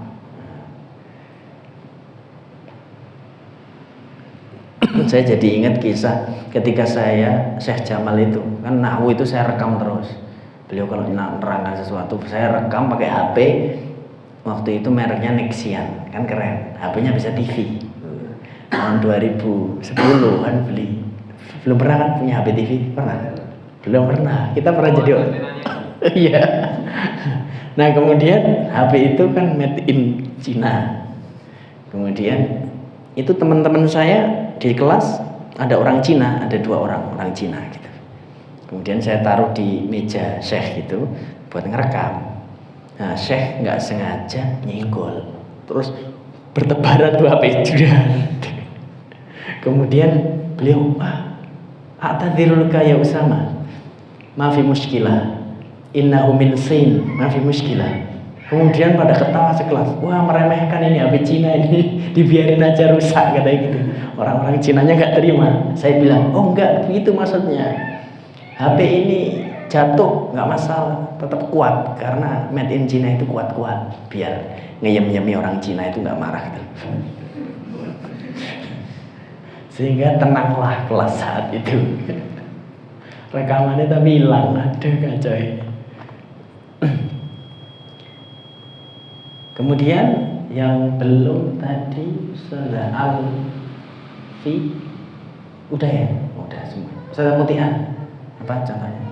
saya jadi ingat kisah ketika saya Syekh Jamal itu, kan nahwu itu saya rekam terus. Beliau kalau nerangkan sesuatu, saya rekam pakai HP. Waktu itu mereknya Nexian, kan keren. HP-nya bisa TV. Tahun 2010 kan beli. Belum pernah kan punya HP TV? Pernah? Belum pernah. Kita pernah jadi iya. Nah kemudian HP itu kan made in China. Kemudian itu teman-teman saya di kelas ada orang Cina, ada 2 orang Cina gitu. Kemudian saya taruh di meja Syekh itu buat ngerekam. Nah Syekh nggak sengaja nyenggol, terus bertebaran 2 HP juga. Kemudian beliau, "A'tadzirulka ya Usama, ma fi muskilah, innahu min Sin, ma fi muskilah." Kemudian pada ketawa sekelas, wah meremehkan ini HP Cina ini, dibiarin aja rusak katanya gitu. Orang-orang Cinanya nggak terima. Saya bilang, oh enggak begitu maksudnya. HP ini jatuh nggak masalah, tetap kuat karena made in China itu kuat-kuat, biar ngeyem-yemi orang Cina itu nggak marah gitu. Sehingga tenanglah kelas saat itu. Rekamannya tapi hilang, aduh kacau ini. Kemudian yang belum tadi sudah Alfi, udah ya, udah semua. Sudah Mutian, apa contohnya?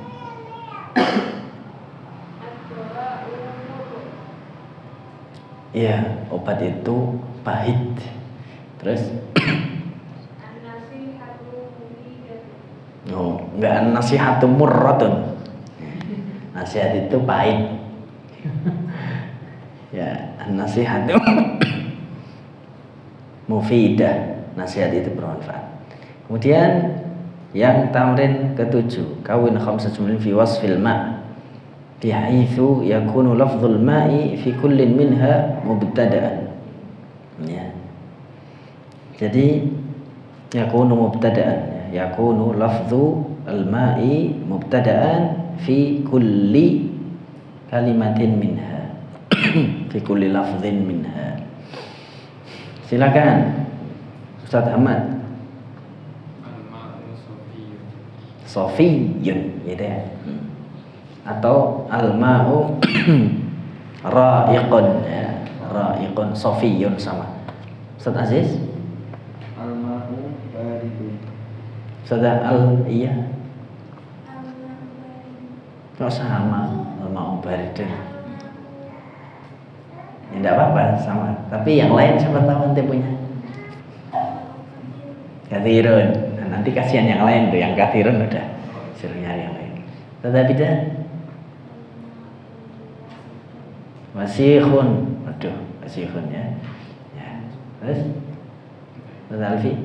Iya, obat itu pahit. Terus? Oh, enggak nasihatun murratun. Nasihat itu pahit. Ya, nasihat mufidah, nasihat itu bermanfaat. Kemudian yang tamrin ke-7, kawin khamsah jumlin fi wasfil ma' bihaitsu yakunu lafdzul ma'i fi kullin minha mubtada'an. Ya. Jadi yakunu mubtada'an, yakunu lafdzu al-ma'i mubtada'an fi kulli kalimatin minha. Fi kulli lafzin minha. Silakan Ustaz Ahmad. Sofiyun gitu ya. Atau al-ma'u ra'iqun ya. Ra'iqun sofiyun sama. Ustaz Aziz? Al-ma'u baridun. Ustaz iya. Oh sama, al-ma'u baridun. Ya enggak apa-apa sama, tapi yang lain siapa tahu nanti punya. Kathirun. Nah, nanti kasihan yang lain tuh, yang kathirun udah suruh nyari yang lain. Tetapi dah Masihun. Aduh, masihun ya. Ya. Terus Alfi.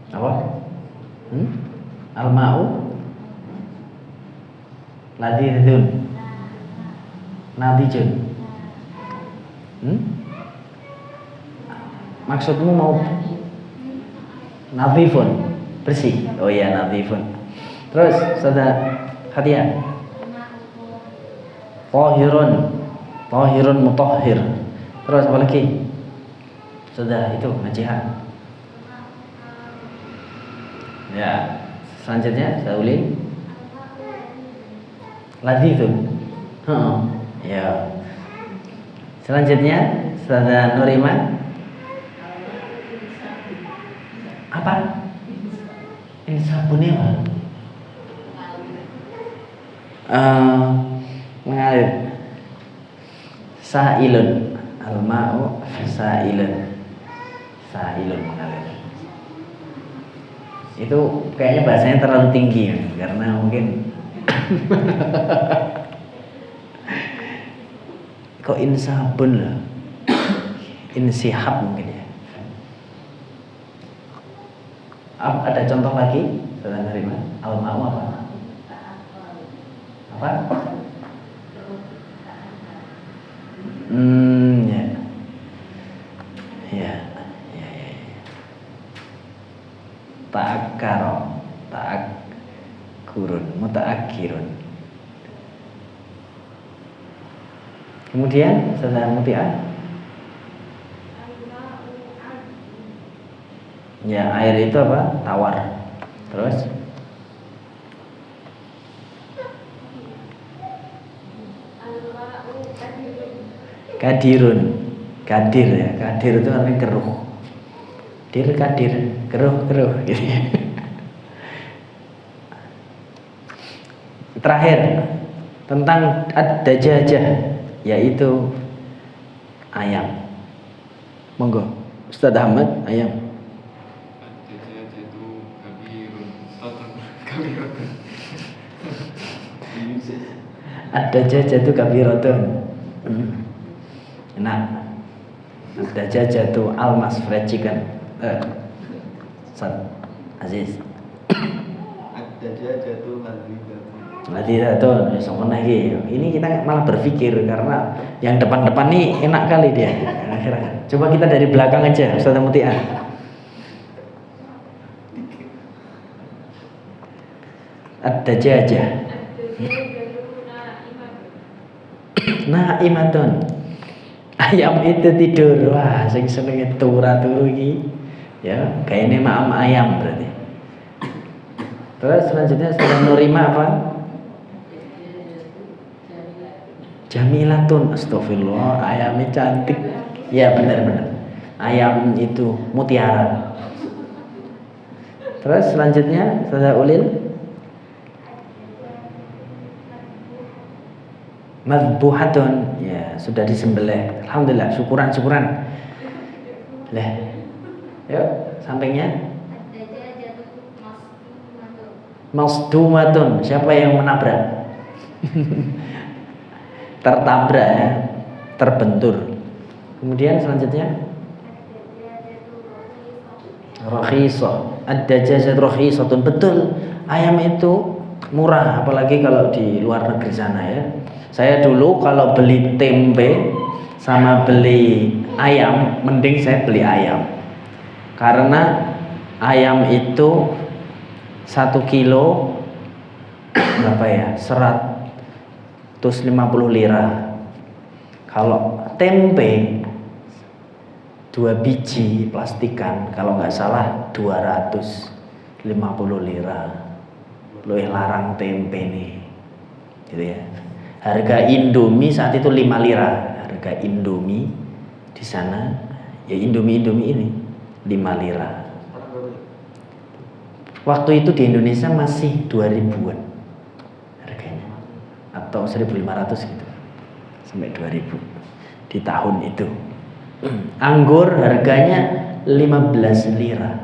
Apa? Al-ma'u ladidun nadijun. Maksudmu mau nadifun, bersih. Oh iya, nadifun. Terus sudah hadiah. Tahirun mutahhir. Terus apa lagi? Sudah itu najihan. Ya, selanjutnya saya uling. Ladizun. Ya. Selanjutnya Saudara Nuriman. Apa? Ini sabunnya apa? Mengalir. Sa'ilun. Al-ma'u sa'ilun. Sa'ilun mengalir. Itu kayaknya bahasanya terlalu tinggi karena mungkin kok insabun lah, insihab mungkin ya. Ada contoh lagi saudara nerima? Al-ma'u apa? Apa? Ya. Ta'akkaro, ta'akkurun, muta'akkirun. Kemudian Ustazah Muti'ah. Ya, air itu apa? Tawar. Terus kadirun. Kadir ya. Kadir itu artinya keruh. Dir kadir, keruh gitu ya. Terakhir tentang ad-dajajah, yaitu ayam. Monggo Ustaz Ahmad, ayam. Ad-dajajah itu kabiratun. Nah, ad-dajajah itu almas fried chicken. Ustaz Aziz. Ad-dajajah itu ladzizatun. Ladzizatun, sempurna iki. Ini kita malah berpikir karena yang depan-depan nih enak kali dia. Coba kita dari belakang aja, Ustaz Muti'ah. Ad-dajajah. Naimatun. Ayam itu tidur. Wah, sing senenge turu iki. Ya, kayaknya maam ayam berarti. Terus selanjutnya sudah menerima apa? Jamilatun. Astagfirullah, ayamnya cantik. Ya, benar. Ayam itu mutiara. Terus selanjutnya sudah ulil. Madbuhatun, ya sudah disembelih. Alhamdulillah, syukuran. Lah. Yuk, sampingnya. Masdumatun, siapa yang menabrak? Tertabrak ya, terbentur. Kemudian selanjutnya rakhisah. Ad-dajajah rakhisatun, betul. Ayam itu murah, apalagi kalau di luar negeri sana ya. Saya dulu kalau beli tempe sama beli ayam, mending saya beli ayam. Karena ayam itu 1 kilo berapa ya? 150 lira. Kalau tempe 2 biji plastikan, kalau nggak salah 250 lira. Luwih larang tempe nih, gitu ya. Harga Indomie saat itu 5 lira. Harga Indomie di sana, ya Indomie ini 5 lira. Waktu itu di Indonesia masih 2000-an harganya, atau 1.500 gitu, sampai 2000 di tahun itu. Anggur harganya 15 lira.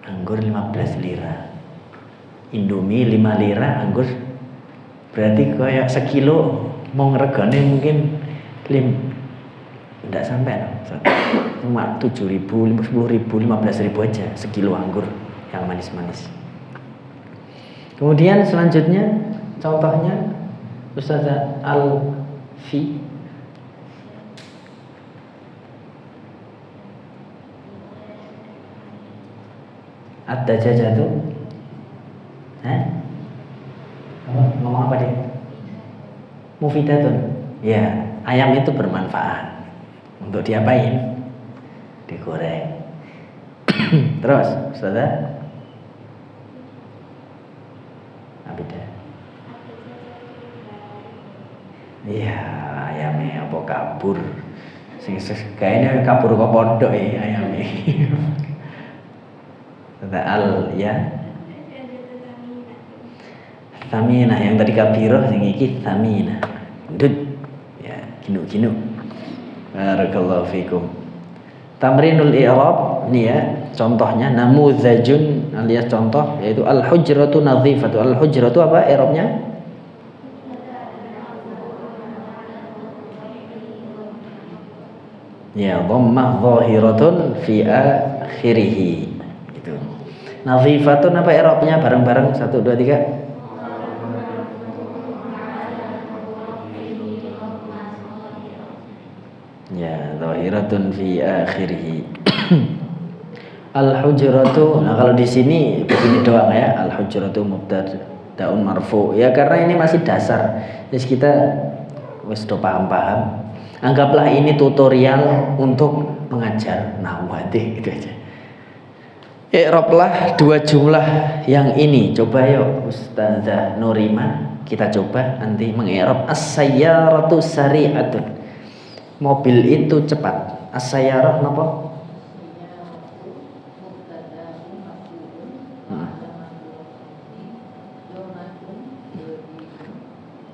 Anggur 15 lira. Indomie 5 lira, anggur berarti kayak sekilo mau ngeregane mungkin enggak sampai cuma 7.000, 10.000, 15.000 aja sekilo anggur yang manis-manis. Kemudian selanjutnya contohnya Ustazah Alfi. Ad-dajajah itu ngomong apa dia? Mufidatun. Ya, ayam itu bermanfaat. Untuk diapain? Digoreng. Terus, Ustazah Abidah. Iya, ayamnya apa kabur? Kayaknya kabur kok pondok ya ayamnya. Ustazah Al ya. Tamina, yang tadi kabirah, yang iki tamina. Dud, ya, ginu. Barakallahu fikum. Tamrinul i'rab, ini ya, contohnya namuzajun alias contoh, yaitu al-hujratu nadhifatu. Al-hujratu apa i'rabnya? Ya, dhammah zahiratun fi akhirih. Gitu. Nadhifatun apa i'rabnya? Bareng-bareng 1 2 3. Ya, zahiratun fi akhirih. Al-hujratu. Nah, kalau di sini begini doang ya. Al-hujratu mubtada'un marfu. Ya, karena ini masih dasar. Jadi kita Wis do paham-paham. Anggaplah ini tutorial untuk mengajar nahwu gitu aja. I'rablah dua jumlah yang ini. Coba yuk Ustazah Nurima, kita coba nanti mengi'rab as-sayyaratu sari'atun. Mobil itu cepat. As-sayyarah napa?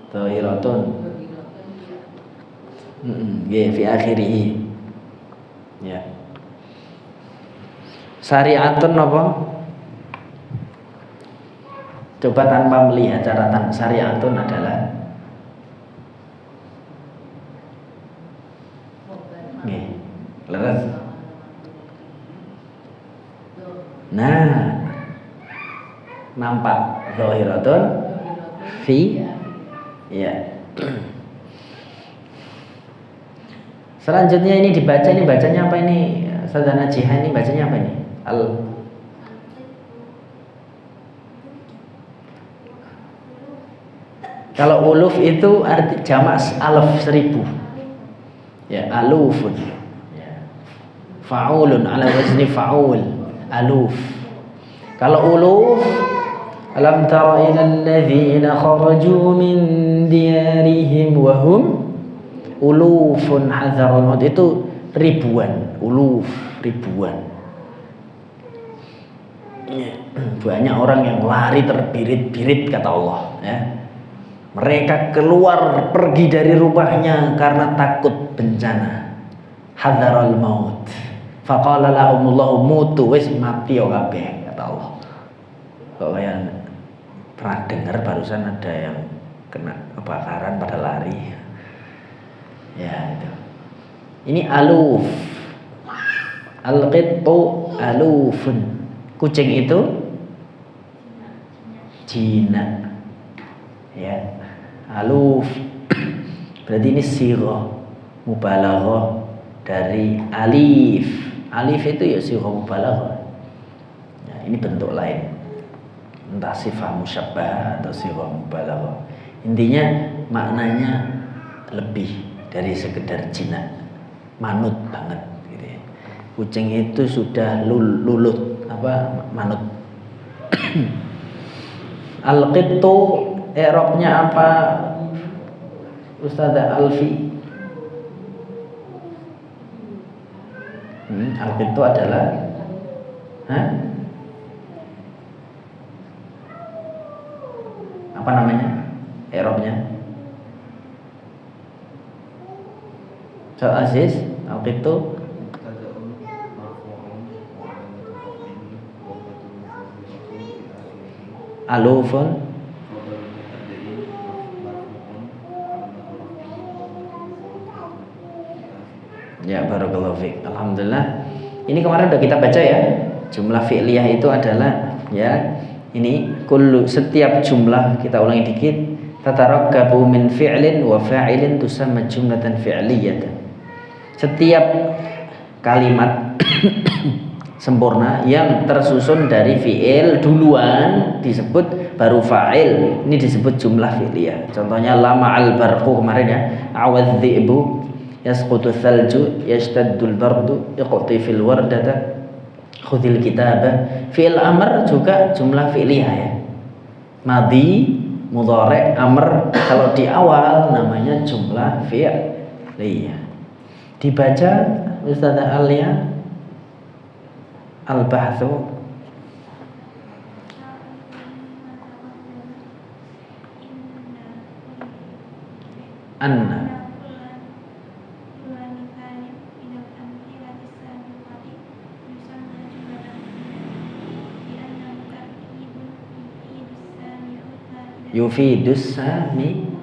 Dhahiratun. Nggih fi akhirih. Ya. Syariatun apa? Coba tanpa melihat catatan. Syariatun adalah nggih. Leres. Nah, nampak dhahiratun fi ya. Selanjutnya ini dibaca, ini bacanya apa ini? Sadana Jiha ini bacanya apa ini? Kalau uluf itu arti jamak alaf 1000. Ya, alufun. Ya. Fa'ulun ala wazni fa'ul. Aluf. Kalau uluf, alam tara ilal ladzina kharaju min diyarihim wa hum ulufun hadzarul maut, itu ribuan, uluf, ribuan. Banyak orang yang lari terbirit-birit kata Allah ya. Mereka keluar pergi dari rumahnya karena takut bencana. Hadzarul maut. Faqala lahumullahu mutu, wis mati yo kabeh kata Allah. Kok kayak pernah dengar barusan ada yang kena kebakaran pada lari. Ya itu. Ini aluf. Al-qittu alufun. Kucing itu jinak. Ya. Aluf. Berarti ini sirah mubalaghah dari alif. Alif itu ya sirah mubalaghah. Ya, ini bentuk lain. Entah sifat musyabbah atau sirah mubalaghah. Intinya maknanya lebih dari sekedar jinak, manut banget gitu ya. Kucing itu sudah lulut manut. Al-qittu i'rabnya apa Ustazah Alfi? Al-qittu adalah apa namanya i'rabnya? Ustaz Aziz, al-qittu alufun. Ya, barakallahu fiik. Alhamdulillah. Ini kemarin udah kita baca ya. Jumlah fi'liyah itu adalah ya, ini setiap jumlah, kita ulangi dikit. Tatarakkabu min fi'lin wa fa'ilin tusamma jumlatan fi'liyatan. Setiap kalimat sempurna yang tersusun dari fi'il duluan disebut baru fa'il, ini disebut jumlah fi'liyah. Contohnya lama al-barqu kemarin ya, awadh-dhi'bu yasqutu thalju yashtaddul bardu iqti fil wardata khudhil kitabah. Fi'il amr juga jumlah fi'liyah ya, madhi, mudhari', amr kalau di awal namanya jumlah fi'liyah. Dibaca Ustazah Alia al-bahthu. Anna yufidus sami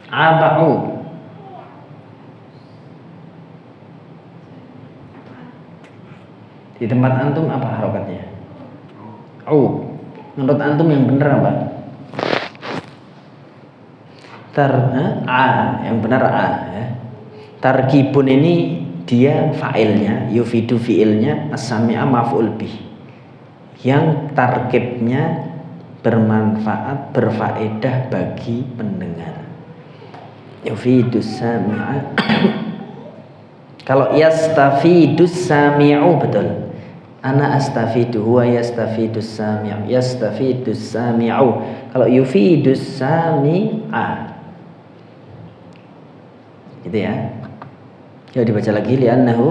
aba'u. Di tempat antum apa harokatnya? Menurut antum yang benar apa? Yang benar ya. Tarkibun ini dia fa'ilnya, yufidu fi'ilnya, as-sami'a maf'ul bih. Yang tarkibnya bermanfaat, berfaedah bagi pendengar. Yufidus sami'a. Kalau yastafidus sami'u betul. Ana astafidu, huwa yastafidus sami'u, yastafidus sami'u. Kalau yufidus sami'a, gitu ya. Coba dibaca lagi, li'annahu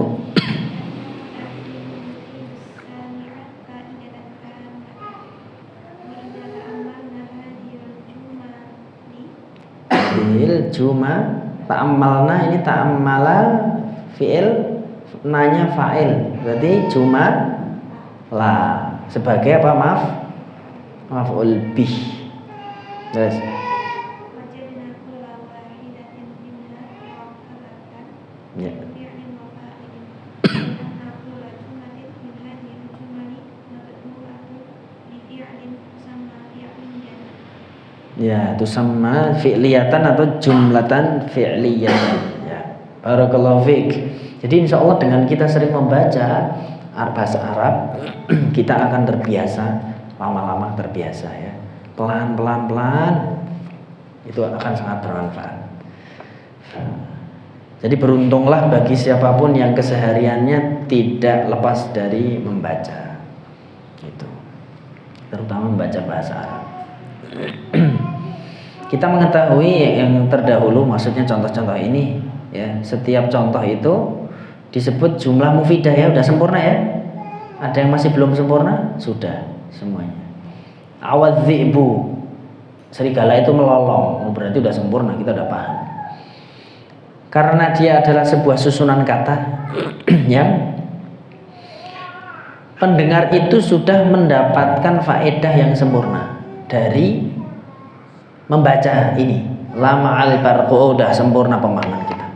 fi'il cuma ta'ammalna, ini ta'ammala fi'il nanya fa'il, berarti cuma la sebagai apa? Maf'ul bih. Terus ya. Ya, itu sama fi'liyatan atau jumlatan fi'liyatan. Ya. Barakallahu fiik. Jadi insya Allah dengan kita sering membaca bahasa Arab, kita akan terbiasa, lama-lama terbiasa ya. Pelan-pelan itu akan sangat bermanfaat. Jadi beruntunglah bagi siapapun yang kesehariannya tidak lepas dari membaca. Itu. Terutama membaca bahasa Arab. Kita mengetahui yang terdahulu, maksudnya contoh-contoh ini ya, setiap contoh itu disebut jumlah mufidah ya, udah sempurna ya. Ada yang masih belum sempurna? Sudah semuanya. Awadhibu, serigala itu melolong, berarti udah sempurna, kita udah paham. Karena dia adalah sebuah susunan kata yang pendengar itu sudah mendapatkan faedah yang sempurna dari membaca ini. Lama al-barqu, udah sempurna pemahaman kita.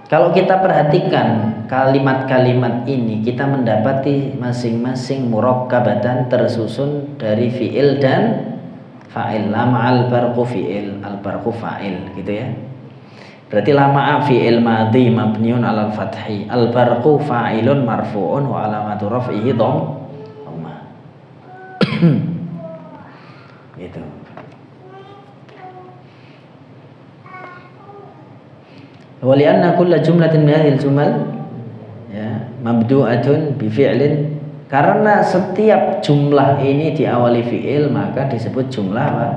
Kalau kita perhatikan kalimat-kalimat ini, kita mendapati masing-masing murakkabatan tersusun dari fi'il dan fa'il. Lama al-barqu fi'il, al-barqu fa'il, gitu ya. Berarti lama'a fi'il madhi mabniun 'alal fathi, al-barqu fa'ilun marfu'un wa 'alamatu raf'ihi dhammah. Gitu. Wa li'anna kulla jumlatin min hadhil jumal ya mabdu'atun bi fi'lin, karena setiap jumlah ini diawali fi'il maka disebut jumlah apa?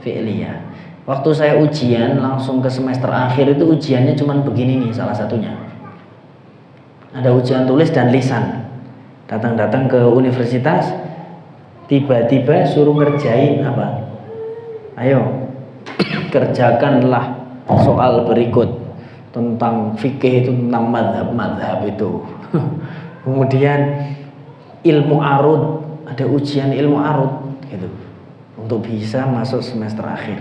Fi'liyah. Waktu saya ujian langsung ke semester akhir itu ujiannya cuman begini nih, salah satunya. Ada ujian tulis dan lisan. Datang-datang ke universitas, tiba-tiba suruh ngerjain apa? Ayo, kerjakanlah soal berikut tentang fikih itu, tentang madhab itu. Kemudian ilmu arud, ada ujian ilmu arud gitu, untuk bisa masuk semester akhir.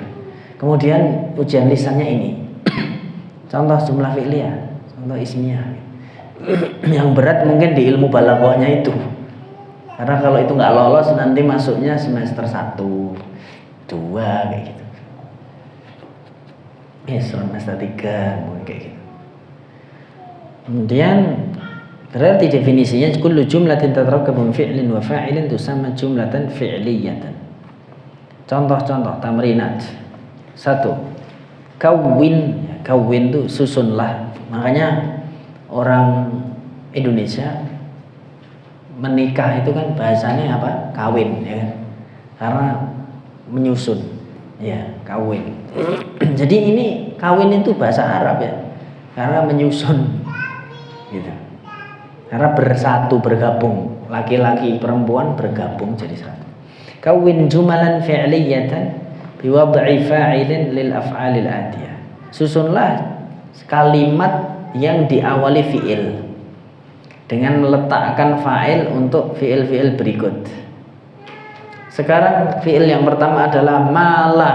Kemudian ujian lisannya ini, contoh jumlah fi'liyah, contoh ismiyah. Yang berat mungkin di ilmu balaghahnya itu, karena kalau itu nggak lolos nanti masuknya semester 1, 2 kayak gitu. Semester 3 mungkin kayak gitu. Kemudian berarti definisinya kullu jumlatin tatarakabu min fi'lin wa fa'ilin tusamma jumlatan fi'liyatan. Contoh-contoh tamrinat. 1. Kawin. Kawin itu susunlah. Makanya orang Indonesia menikah itu kan bahasanya apa? Kawin ya kan? Karena menyusun. Ya, kawin. Jadi ini kawin itu bahasa Arab ya, karena menyusun gitu. Karena bersatu, bergabung, laki-laki perempuan bergabung jadi satu. Kawin jumalan fi'liyatan biwad'i fa'ilin lil af'alil atiyah. Susunlah kalimat yang diawali fi'il dengan meletakkan fa'il untuk fi'il-fi'il berikut. Sekarang fi'il yang pertama adalah mala.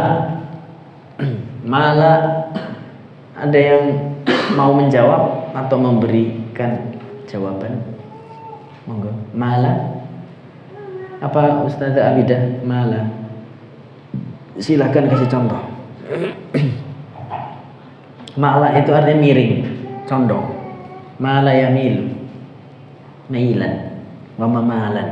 Mala, ada yang mau menjawab atau memberikan jawaban? Monggo. Mala. Apa Ustazah Abidah? Mala. Silakan kasih contoh. Mala itu artinya miring, condong. Mala yamilu, mailan, wa mamalan.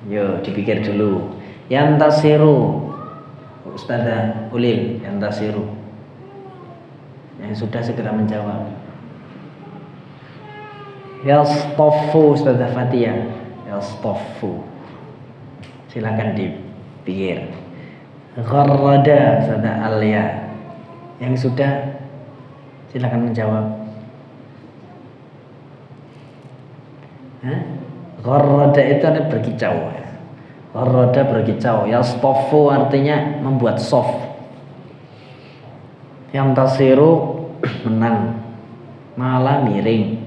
Yo, dipikir dulu. Yantasiru. Ustazah Ulil, yantasiru. Yang sudah segera menjawab. Yastafu, Ustazah Fatia. Yastafu. Silakan dipikir. Gharrada, Ustazah Alia. Yang sudah silakan menjawab. Gharrada itu ada berkicau. Gharrada berkicau. Yastafu artinya membuat soft. Yantasiru menang. Malah miring.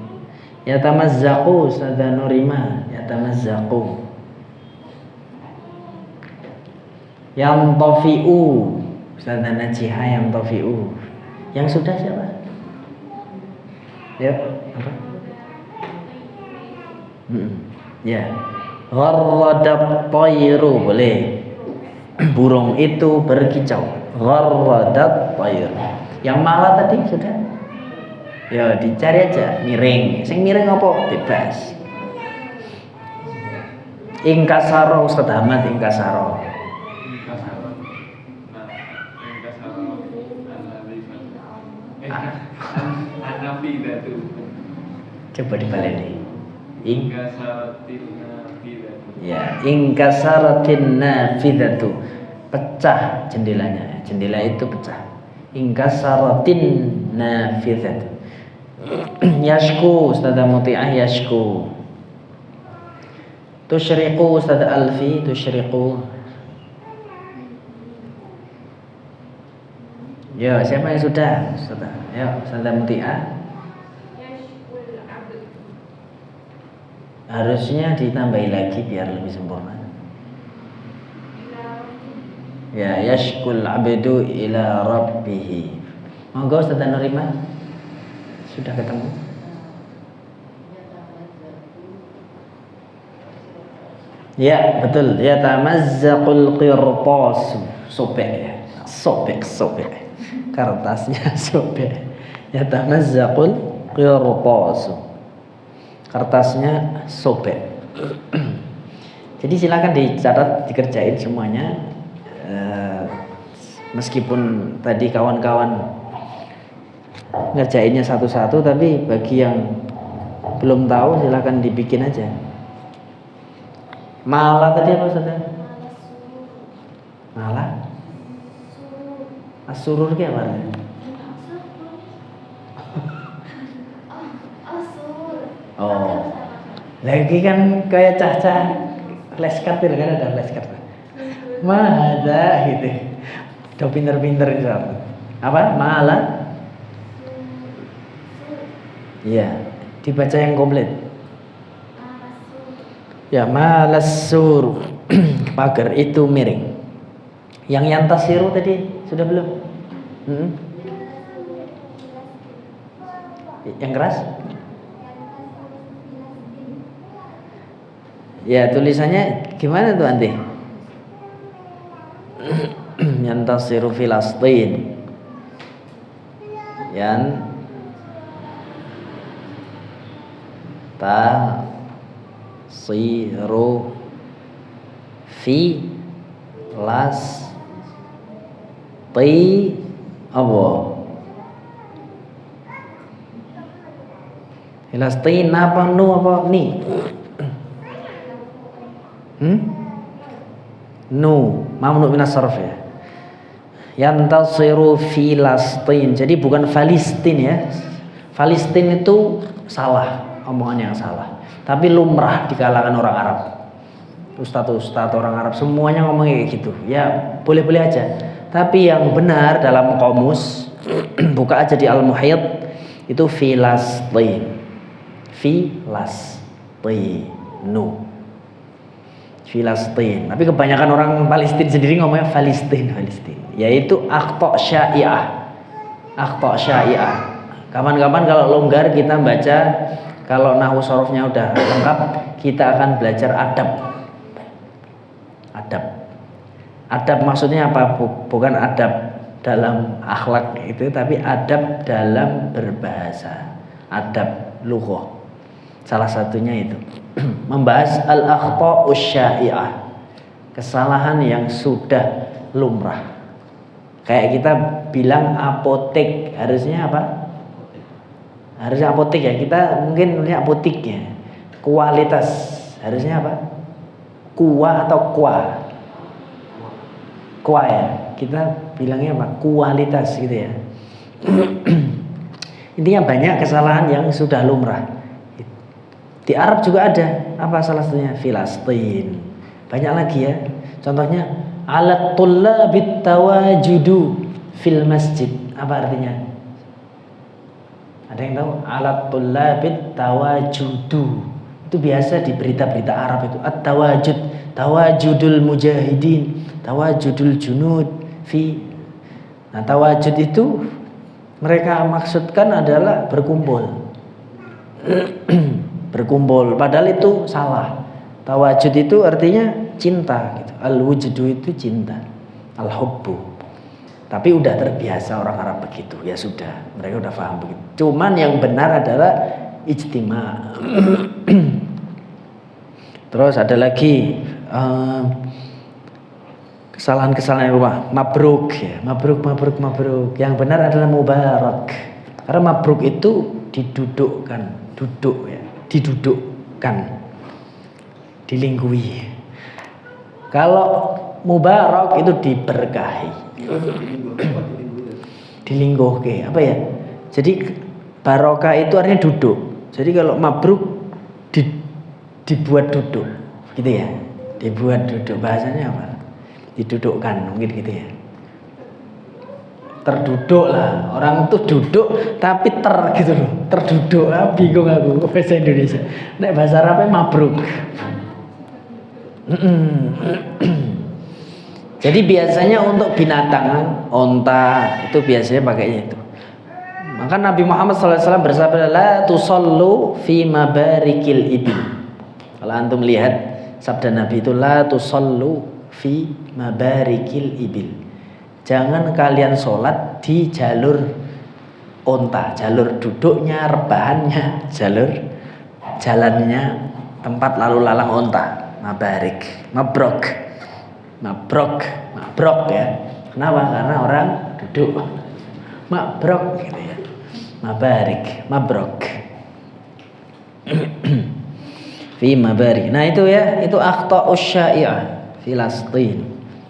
Yatamazzaqu, Ustazah Nurima. Yatamazzaqu. Yantafi'u, Ustazah Najihah. Yantafi'u. Yang sudah siapa? Ya, apa? Ya. Gharradat tayru, boleh. Burung itu berkicau. Gharradat tayru. Yang malah tadi sudah. Ya, dicari aja miring. Sing miring apa? Bebas. Ingkasaro, Ustaz Ahmad, ingkasaro. Coba dibalik nih. Ya, ingkasaratin nafidatu. Pecah jendelanya. Jendela itu pecah. Ingkasaratin nafidatu. Yashku, Ustazah Muti'ah, yashku. Tusyriqu, Ustazah Alfi, tusyriqu. Ya, siapa yang sudah? Ustazah. Ya, Ustazah Muti'ah. Harusnya ditambahi lagi biar lebih sempurna. Ya, yashkul abdu ila rabbih. Monggo Ustazah Nurima. Sudah ketemu? Ya, betul. Ya tamazzaqul qirtas. Sobek ya. Sobek. Kertasnya sobek. Ya tamazzaqul qirtas. Kertasnya sobek. Jadi silakan dicatat, dikerjain semuanya. Meskipun tadi kawan-kawan ngerjainnya satu-satu, tapi bagi yang belum tahu silakan dibikin aja. Malah tadi apa Ustaz? Malah? Asurur ki apa? Oh, lagi kan kayak cah-cah flashcard itu kan, ada flashcard. Mahada gitu. Udah pinter-pinter itu apa? Malah? Iya, dibaca yang komplit. Ya, malasur. Pagar itu miring. Yang yantasiru tadi sudah belum? Yang keras? Ya, tulisannya gimana tuh Anti? Yantasiru Filastin. Siru fi las ti apa? Filastin apa nu apa ni? Nu mamnu minas sarf ya. Yantasiru Filastin. Jadi bukan Palestin ya. Palestin itu salah, omongan yang salah. Tapi lumrah di kalangan orang Arab. Ustadz orang Arab semuanya ngomong kayak gitu. Ya, boleh-boleh aja. Tapi yang benar dalam kamus buka aja di Al-Muhyidd itu Filastin. Filastinu. Filastin. Tapi kebanyakan orang Palestina sendiri ngomongnya Palestin. Yaitu akhta' sya'i'ah. Kapan-kapan kalau longgar kita baca, kalau nahwu sorofnya udah lengkap, kita akan belajar adab. Adab maksudnya apa? Bukan adab dalam akhlak itu, tapi adab dalam berbahasa. Adab lughah. Salah satunya itu membahas al-akhta'us syai'ah, kesalahan yang sudah lumrah. Kayak kita bilang apotek, harusnya apa? Harusnya apotek ya. Kita mungkin punya apotek ya. Kualitas harusnya apa? Kuah atau kuah? Kuah ya. Kita bilangnya apa? Kualitas gitu ya. Intinya banyak kesalahan yang sudah lumrah. Di Arab juga ada. Apa salah satunya? Filastin. Banyak lagi ya. Contohnya alat tullabit tawajudu fil masjid. Apa artinya? Ada yang tahu? Alat tullabit tawajudu. Itu biasa di berita-berita Arab itu. At-tawajud, tawajudul mujahidin, tawajudul junud fi. Nah, tawajud itu mereka maksudkan adalah berkumpul. Berkumpul, padahal itu salah. Tawajud itu artinya cinta gitu. Al-wujdu itu cinta, al-hubbu. Tapi udah terbiasa orang Arab begitu, ya sudah, mereka udah paham begitu. Cuman yang benar adalah ijtima. Terus ada lagi kesalahan-kesalahan apa? Mabruk ya, mabruk. Yang benar adalah mubarak. Karena mabruk itu didudukkan, duduk ya. Didudukkan, dilingkuhi. Kalau mubarak itu diberkahi, dilingkuhi. Apa ya? Jadi barokah itu artinya duduk. Jadi kalau mabruk dibuat duduk, gitu ya. Dibuat duduk, bahasanya apa? Didudukkan, mungkin gitu ya. Terduduk lah, orang tuh duduk tapi gitu loh, terduduk. Bingung aku bahasa Indonesia. Nek bahasa Arabnya mabruk. Jadi biasanya untuk binatang, onta itu biasanya pakainya itu. Maka Nabi Muhammad SAW bersabda, la tusallu fi mabarikil ibil. Kalau antum lihat sabda Nabi itu, la tusallu fi mabarikil ibil. Jangan kalian sholat di jalur onta, jalur duduknya, rebahannya, jalur jalannya, tempat lalu lalang onta. Mabarik, mabrok ya. Kenapa? Karena orang duduk. Mabrok gitu ya. Mabarik, mabrok. Fi mabarik. Nah itu ya, itu akhta'us syai'ah Filastin.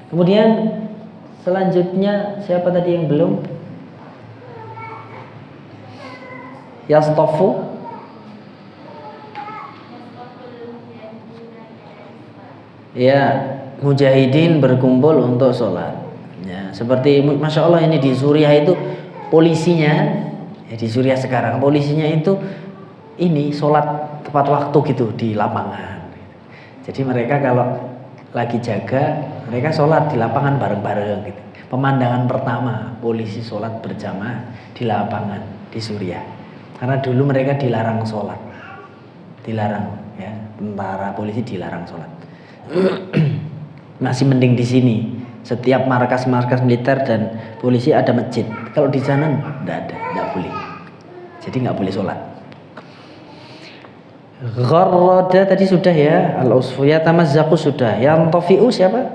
Kemudian selanjutnya siapa tadi yang belum? Yastafu. Ya, mujahidin berkumpul untuk sholat. Ya, seperti masya Allah ini di Suriah itu polisinya, ya di Suriah sekarang polisinya itu ini sholat tepat waktu gitu di lapangan. Jadi mereka kalau lagi jaga, mereka sholat di lapangan bareng-bareng gitu. Pemandangan pertama polisi sholat berjamaah di lapangan di Suriah. Karena dulu mereka dilarang sholat, dilarang ya, tentara polisi dilarang sholat. Masih mending di sini. Setiap markas-markas militer dan polisi ada masjid. Kalau di sana enggak ada, enggak boleh. Jadi enggak boleh sholat. Gharrada tadi sudah ya. Al-usfuya tamazzaku sudah. Yang tafi'u siapa?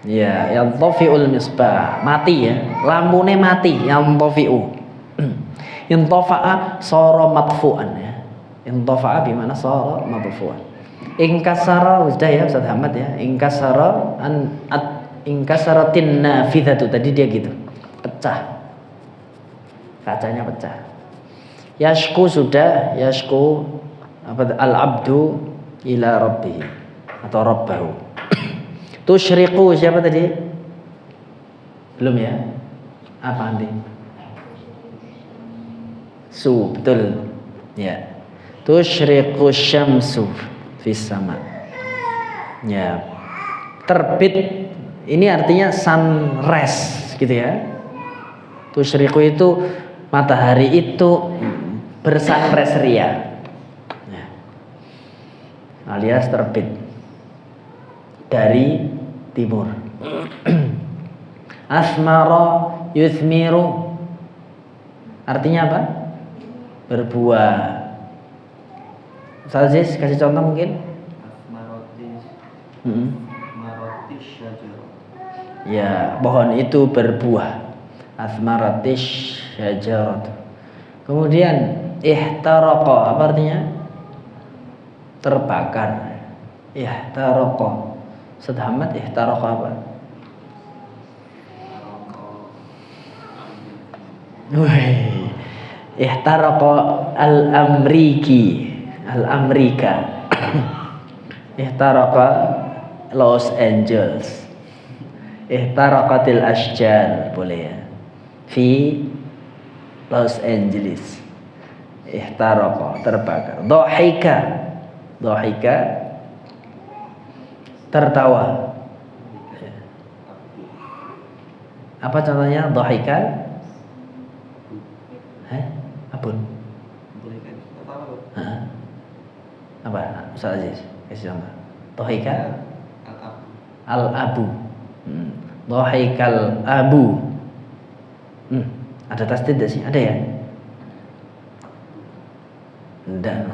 Ya, yang tafi'ul misbah. Mati ya. Lampunya mati. Yang tafi'u. Yang tafa'a sara matfu'an ya. Yang tafa'a bimana sara matfu'an. Ingkasara sudah ya Ustaz Ahmad ya. Ingkasaratin nafidhatu tadi dia gitu. Pecah. Kacanya pecah. Yashku sudah, yashku apa al-abdu ila rabbih atau rabbahu. Tusyriqu siapa tadi? Belum ya? Apa nanti? Betul. Ya. Tusyriqu syamsu fis sama. Ya. Terbit ini artinya sunrise gitu ya. Tusyriqu itu matahari itu bersunrise ria. Ya. Alias terbit dari timur. Asmara yuthmiru artinya apa? Berbuah. Ustaz Aziz kasih contoh mungkin. Asmaratis syajarah. Ya, pohon itu berbuah. Asmaratis syajarah. Kemudian ihtaraqa, apa artinya? Terbakar. Ihtaraqa. Ustaz Ahmad, ihtaraqa apa? Wih. Ihtaraqa al-Amriki. Al-Amrika. Ihtaraqa Los Angeles. Ihtaraqatil ashjar, boleh ya. Fi Los Angeles. Ihtaraqa, terbakar. Dhahika. Dhahika tertawa. Apa contohnya dhahikan? Abun. Apa? Ustaz Aziz, kasih contoh. Dhahika al-abu. Dhahikal abu. Ada tasdid enggak sih? Ada ya? Enggak.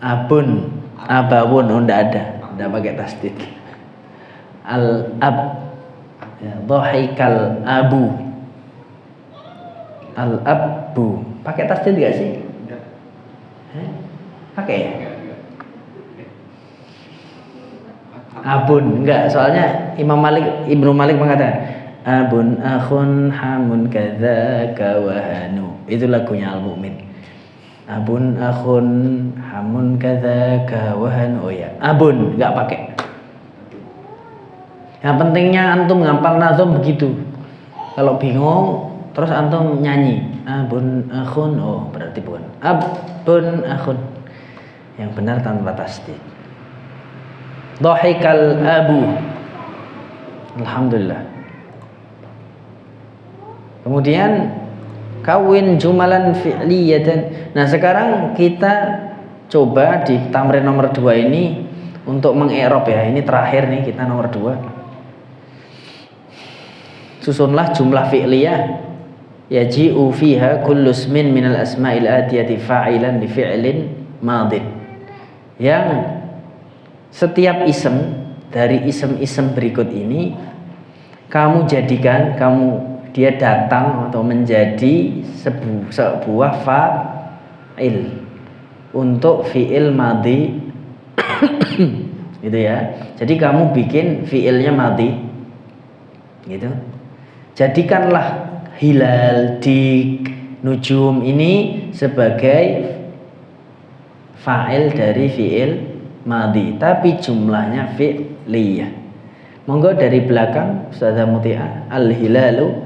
Abun, abawun, enggak ada. Enggak pakai tasdid. Al-ab. Ya, dhahikal abu. Al-abu. Pakai tasdid enggak sih? Enggak. Pakai ya? Abun, enggak, soalnya Ibnu Malik mengatakan abun akhun hamun kadzaka wahanu. Itu lagunya Al-Mu'min. Abun akhun hamun kadzaka wahanu. Oh ya, abun enggak pakai. Yang pentingnya antum ngapal nazam begitu. Kalau bingung terus antum nyanyi abun akhun, oh berarti bukan abun akhun. Yang benar tanpa tasdid. Dhahikal abu. Alhamdulillah. Kemudian kawin jumalan fi'liyatan. Nah, sekarang kita coba di tamrin nomor 2 ini untuk mengi'rab ya. Ini terakhir nih kita nomor 2. Susunlah jumlah fi'liyah. Yaji'u fiha kullu ismin minal asma'il atiyati fa'ilan li fi'lin madin. Yang setiap isem dari isem-isem berikut ini kamu jadikan, dia datang atau menjadi sebuah fa'il untuk fi'il madhi. Gitu ya. Jadi kamu bikin fi'ilnya madhi. Gitu. Jadikanlah hilal, dik, nujum ini sebagai fa'il dari fi'il madhi, tapi jumlahnya fi'liyah. Monggo dari belakang Ustazah Muti'ah. Al-hilalu.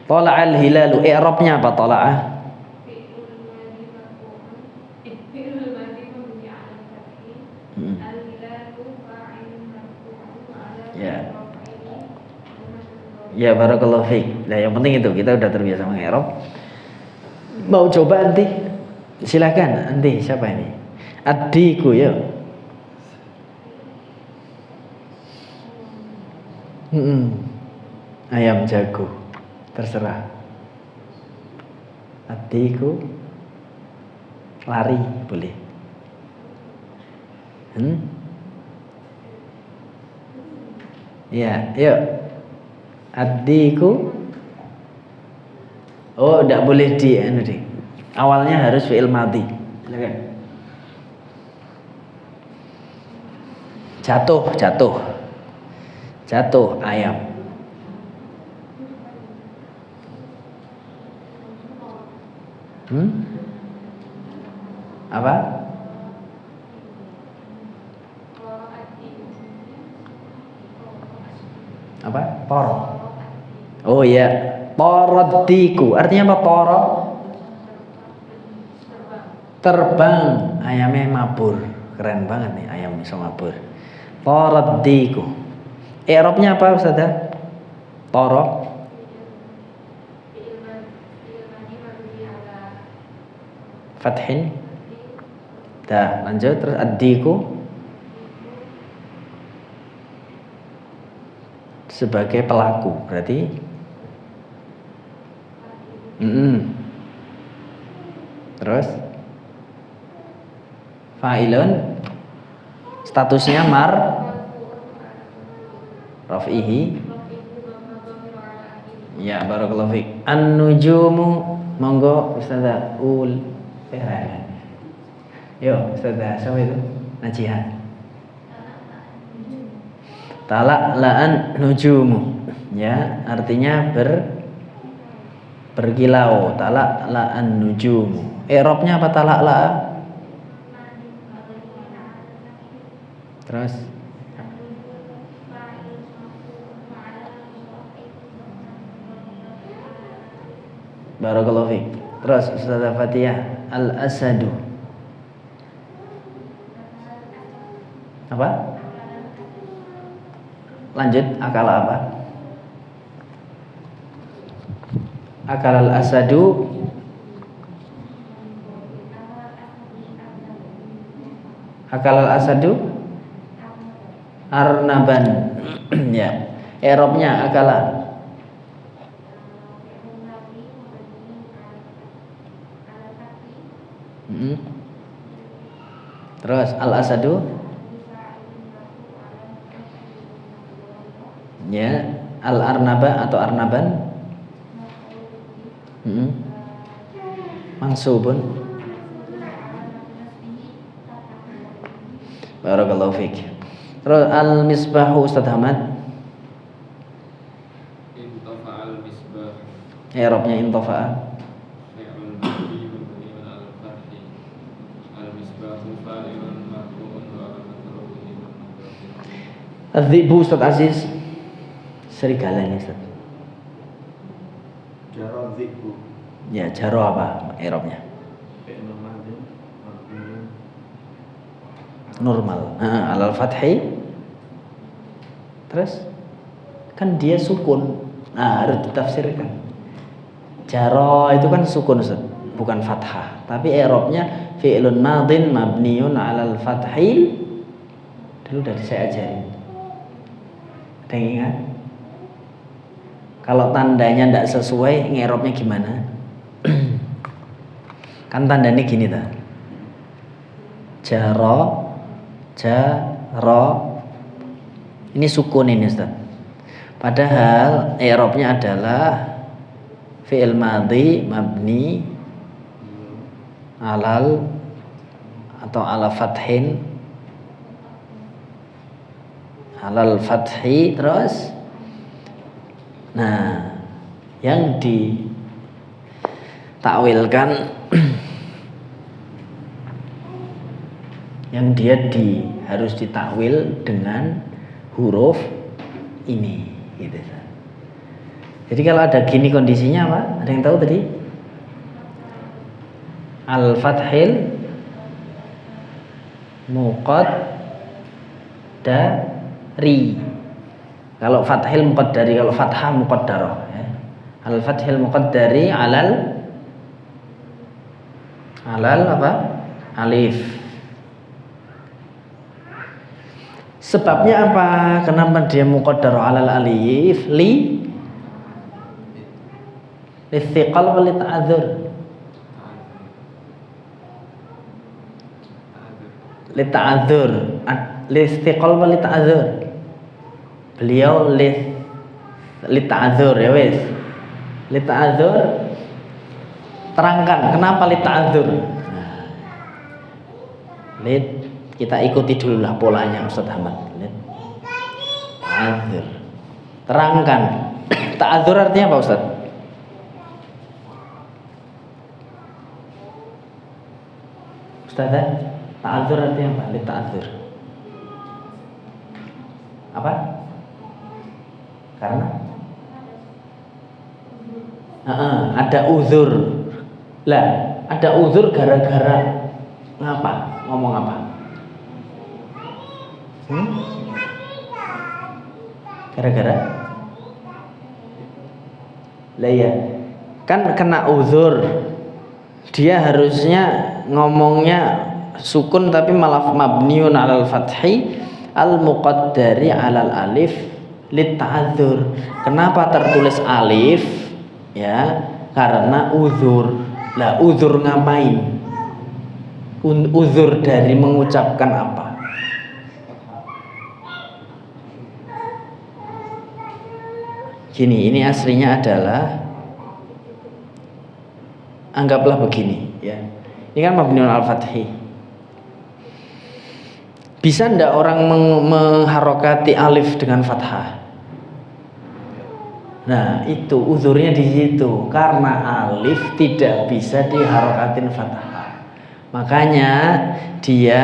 Tala'al hilalu. I'rabnya apa tala'ah? Ya. Ya, barakallahu fiik. Nah, yang penting itu kita udah terbiasa mengi'rab. Mau coba nanti? Silakan, nanti siapa ini? Addiku ya. Ayam jago, terserah. Addiku lari boleh. Ya, yuk. Addiku. Oh, tidak boleh di deh. Awalnya harus fi'il madhi. Silakan. Jatuh ayam. Apa? Apa? Por. Oh iya, porodiku. Artinya apa poro? Terbang. Ayamnya mabur. Keren banget nih ayam bisa mabur. Porodiku. I'rabnya apa Ustazah? Toro. Fathin. Dah, lanjut terus addiku sebagai pelaku, berarti Terus fa'ilun statusnya raf'ihi. Ya, barakallahu fiik. An-nujumu, monggo Ustazah ul. Yo, Ustazah, siapa itu? Najiha. Tala'la'an nujumu. Ya, artinya berkilau. Tala'la'an nujumu. I'rabnya apa tala'la'? Terus barakallahu fiik. Terus Ustazah Fatihah, al-asadu. Apa? Lanjut, akal apa? Akal al-asadu arnaban. Ya. I'rabnya akala. Terus al-asadu ya, al-arnaba atau arnaban mansubun. Barakallahu fiik. Terus al-misbahu Ustaz Hamad. Intafa'al misbah. I'rabnya intafa'a. Az-zibu Ustaz Aziz. Serigala ini Ustaz. Jaro zibu. Ya, jaro apa i'rabnya? Normal. Alal fathi. Terus kan dia sukun. Nah, harus ditafsirkan. Jaro itu kan sukun Ustaz, bukan fathah. Tapi i'rabnya fi'lun madin mabniun 'alal fathil. Dulu udah saya ajarin. Ada yang ingat? Kalau tandanya tidak sesuai, ngirobnya gimana? Kan tandanya gini ta. Jaro. Ini sukun ini Ustaz. Padahal i'rabnya adalah fi'il madhi mabni alal atau ala fathin, alal fathi. Terus nah, yang ditakwilkan yang dia harus ditakwil dengan huruf ini gitu. Jadi kalau ada gini kondisinya apa? Ada yang tahu tadi? Al-fathil muqaddari. Kalau fathil muqaddari, kalau fathah muqaddarah ya. Al-fathil muqaddari alal apa? Alif. Sebabnya apa? Kenapa dia muqaddarah alal alif? Lithiqal wa lita'adzur. Lita'adzur. Lithiqal wa lita'adzur. Beliau lita'adzur ya wes. Lita'adzur. Terangkan kenapa lita'adzur. Kita ikuti dulu lah polanya Ustaz Ahmad. Ta'adzur. Terangkan. Ta'adzur artinya apa Ustaz? Ustazah, ta'adzur artinya apa? Lita'adzur. Apa? Karena ada uzur. Lah, ada uzur gara-gara ngapa? Ngomong apa? Gara-gara? Lah ya, kan kena uzur. Dia harusnya ngomongnya sukun tapi malah mabniun alal fathi al muqaddari alal alif lita'adzur. Kenapa tertulis alif? Ya, karena uzur. Lah uzur ngapain? uzur dari mengucapkan apa? Gini, ini aslinya adalah, anggaplah begini ya. Ini kan mabniun al-fathi. Bisa ndak orang mengharokati alif dengan fathah? Nah, itu uzurnya di situ, karena alif tidak bisa diharokatin fathah. Makanya dia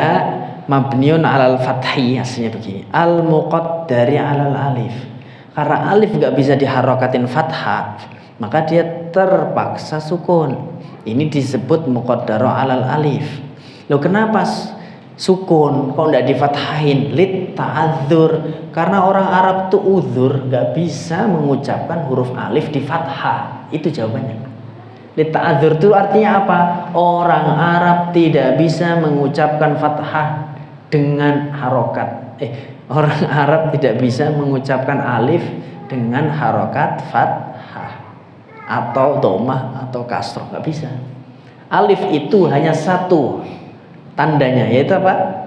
mabniun alal fathi, aslinya begini. Al-muqaddari alal alif. Karena alif nggak bisa diharokatin fathah, maka dia terpaksa sukun. Ini disebut muqaddaru alal alif. Loh, kenapa sukun kok nggak difathahin? Lit ta'adzur, karena orang Arab tuh uzur nggak bisa mengucapkan huruf alif di fathah. Itu jawabannya. Lit ta'adzur itu artinya apa? Orang Arab tidak bisa mengucapkan fathah dengan harokat. Orang Arab tidak bisa mengucapkan alif dengan harokat fathah atau dhammah atau kasroh, nggak bisa. Alif itu hanya satu tandanya, yaitu apa?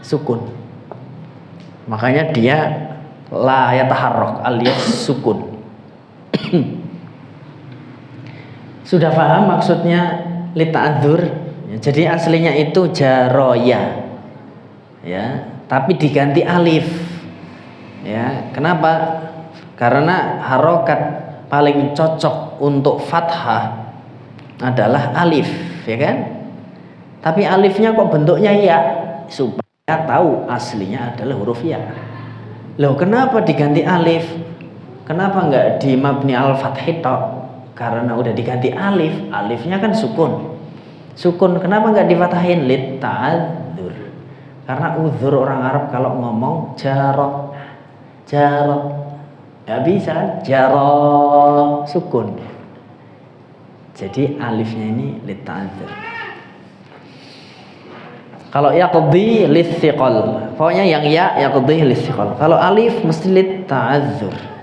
Sukun. Makanya dia la yataharrak alias sukun. Sudah paham maksudnya lita'adzur? Jadi aslinya itu jaroya, ya, tapi diganti alif. Ya, kenapa? Karena harokat paling cocok untuk fathah adalah alif, ya kan? Tapi alifnya kok bentuknya ya, supaya tahu aslinya adalah huruf ya. Loh, kenapa diganti alif? Kenapa nggak di mabni al-fathi tok? Karena udah diganti alif, alifnya kan sukun. Sukun, kenapa nggak difathahin? Lit ta'adzur. Karena uzur orang Arab kalau ngomong jarok, nggak bisa jarok sukun. Jadi alifnya ini lit ta'adzur. Kalau yaqdi litsiqal, pokoknya yang ya yaqdi litsiqal. Kalau alif mesti lit ta'adzur.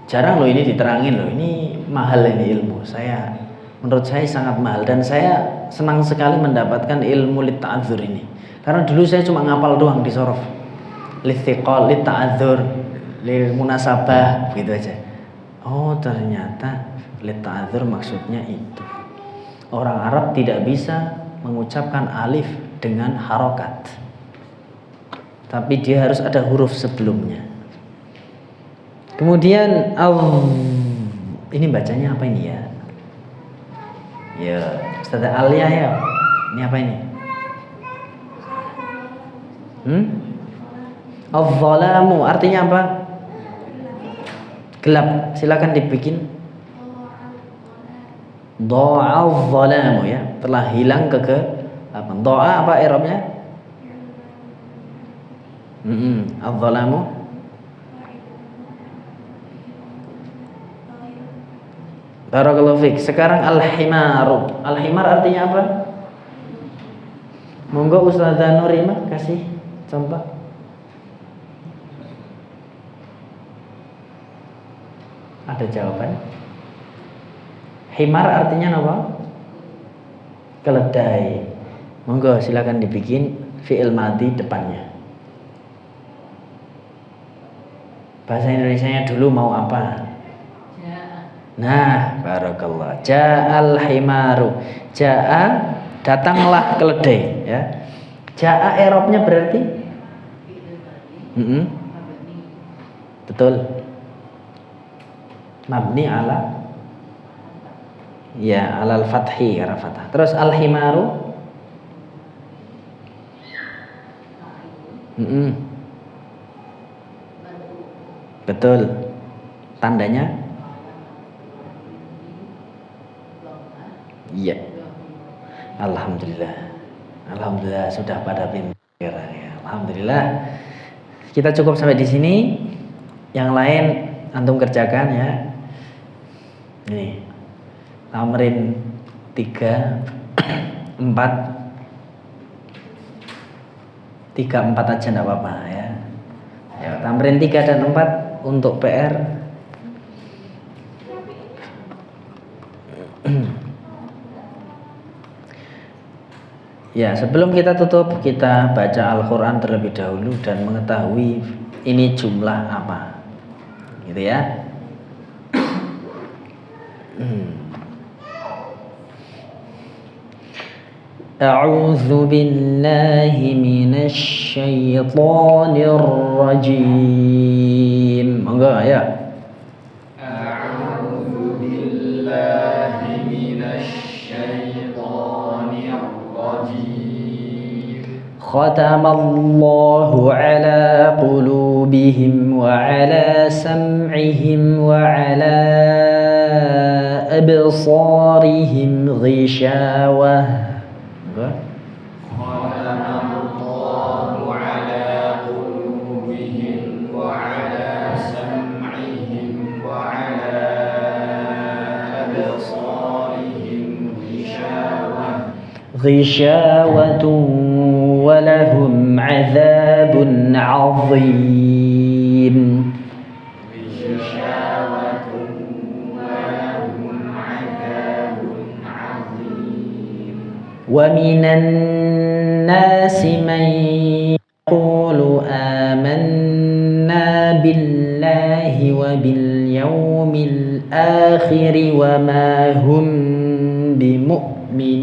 Jarang loh ini diterangin loh. Ini mahal ini ilmu. Menurut saya sangat mahal, dan saya senang sekali mendapatkan ilmu lit ta'adzur ini. Karena dulu saya cuma ngapal doang di sorof. Litsiqal, lit ta'adzur, lil munasabah, begitu aja. Oh, ternyata lit ta'adzur maksudnya itu. Orang Arab tidak bisa mengucapkan alif dengan harokat, tapi dia harus ada huruf sebelumnya. Kemudian ini bacanya apa ini ya? Ya, Ustaz Alia ya. Ini apa ini? Al-zalamu artinya apa? Gelap. Silakan dibikin. Do'al zalamu ya, telah hilang apa? Do'a apa i'rabnya? Al-zalamu. Barakallahu fiik. Sekarang al-himaru. Al-himar artinya apa? Monggo Ustazah Nurimah kasih contoh. Ada jawaban? Himar artinya apa? Keledai. Monggo silakan dibikin fi'il madhi depannya. Bahasa Indonesianya dulu mau apa? Nah, barakallah. Ja'al himaru. Ja'a, datanglah keledai ya. Ja'a i'rabnya berarti? Betul. Mabni ala ya alal fathi, karena fathah. Terus al himaru betul. Tandanya iya. Alhamdulillah. Alhamdulillah sudah pada pintar ya. Alhamdulillah. Kita cukup sampai di sini. Yang lain antum kerjakan ya. Ini tamrin 3 4 aja enggak apa-apa ya. Ya, tamrin 3 dan 4 untuk PR. Ya, sebelum kita tutup, kita baca Al-Quran terlebih dahulu dan mengetahui ini jumlah apa, gitu ya. A'udzu billahi minasy syaithanir rajim. Monggo ya. A'udzu billahi minasy syaithanir rajim. Khatamallahu ala qulubihim wa ala sam'ihim wa ala absarihim ghishawah. Khatamallahu ala qulubihim wa ala sam'ihim wa ala absarihim ghishawatun wa lahum 'adzabun 'adzim. ومن الناس من يقول آمنا بالله وباليوم الآخر وما هم بمؤمنين.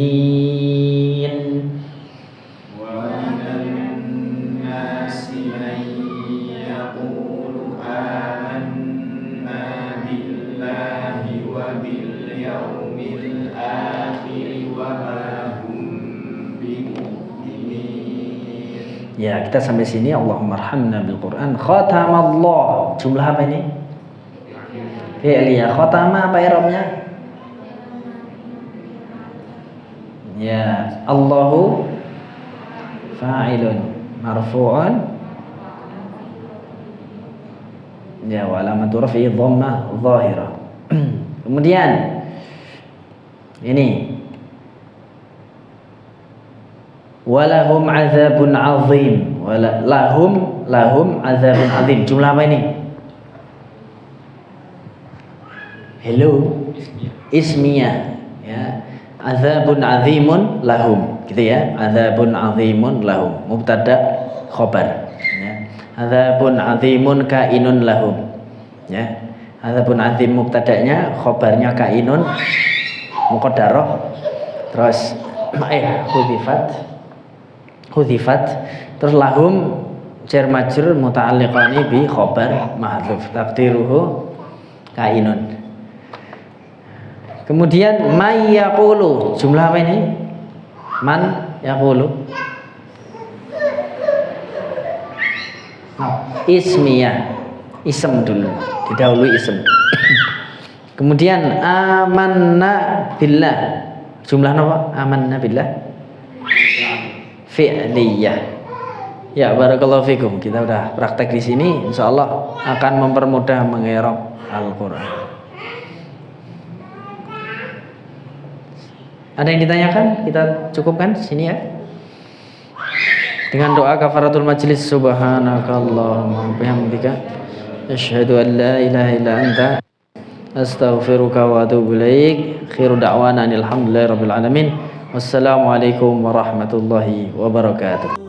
ومن الناس من يقول آمنا بالله وباليوم الآخر وما Ya, kita sampai sini. Allahumma arhamna bil Quran. Khatamallah. Jumlah apa ini? Fi'liyah. Khatama apa i'rabnya? Ya, Allahu fa'ilun marfu'un. Ya, wa alamatu raf'i dhammah dhahirah. Kemudian ini walahum azabun azim. Lahum azabun azim. Jumlah apa ini? Hello. Ismiyah. Ya. Azabun azimun lahum. Gitu ya. Azabun azimun lahum. Mubtada khobar. Ya. Azabun azimun kainun lahum. Ya. Azabun azim mubtadanya, khobarnya kainun muqaddarah. Terus hudhifat, terus lahum jar majrur muta'alliqani bi khabar mahdhuf taqdiruhu kainun. Kemudian may yaqulu, jumlah apa ini? Man yaqulu. Ismiyah, ism dulu, didahului ism. Kemudian amanna billah, jumlah apa? Amanna billah fi'liyah. Ya, barakallahu fikum. Kita udah praktek di sini, insyaallah akan mempermudah mengi'rab Al-Qur'an. Ada yang ditanyakan? Kita cukupkan sini ya. Dengan doa kafaratul majlis, subhanakallahumma wa bihamdika asyhadu an la ilaha illa anta astaghfiruka wa atubu ilaik. Khairu da'wana alhamdulillahi rabbil alamin. Wassalamualaikum warahmatullahi wabarakatuh.